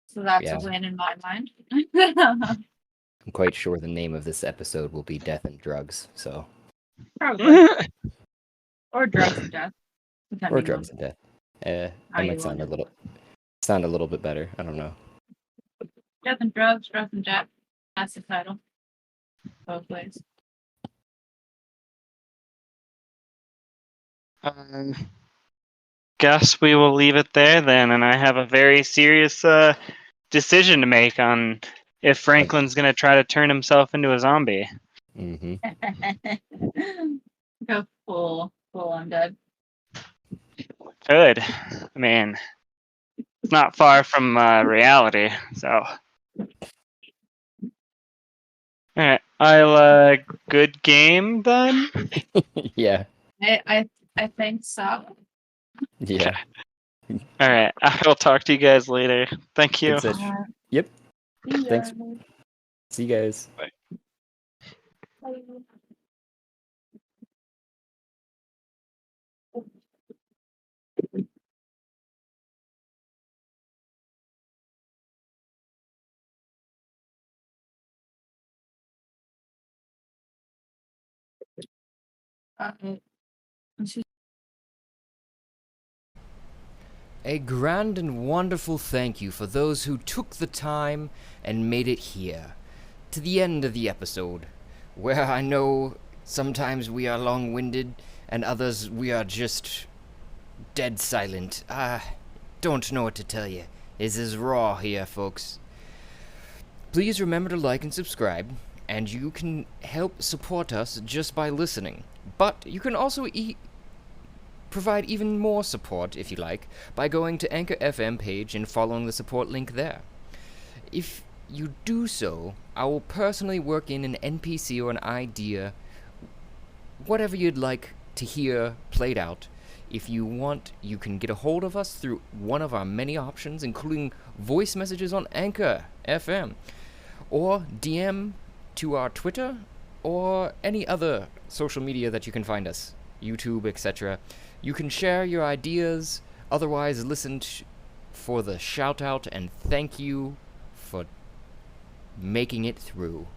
So that's Yeah. a win in my mind. I'm quite sure the name of this episode will be Death and Drugs, so Probably. Or drugs and death. or depending Drugs on and Death. how That you might want it. sound a little bit better. I don't know. Death and drugs, drugs and death. That's the title. Both ways. Guess we will leave it there then, and I have a very serious decision to make on if Franklin's gonna try to turn himself into a zombie. Mm-hmm. Go full undead. Good. I mean, it's not far from reality, so. Alright, I'll good game then? Yeah. I think so. Yeah. Alright, I'll talk to you guys later. Thank you. Good session. Yep. Thanks. Yeah. See you guys. A grand and wonderful thank you for those who took the time and made it here, to the end of the episode, where I know sometimes we are long-winded and others we are just dead silent. Don't know what to tell you. This is raw here, folks. Please remember to like and subscribe, and you can help support us just by listening. But you can also provide even more support, if you like, by going to Anchor FM page and following the support link there. If you do so, I will personally work in an NPC or an idea, whatever you'd like to hear played out. If you want, you can get a hold of us through one of our many options, including voice messages on Anchor FM, or DM to our Twitter, or any other social media that you can find us, YouTube, etc. You can share your ideas, otherwise listen for the shout out and thank you for making it through.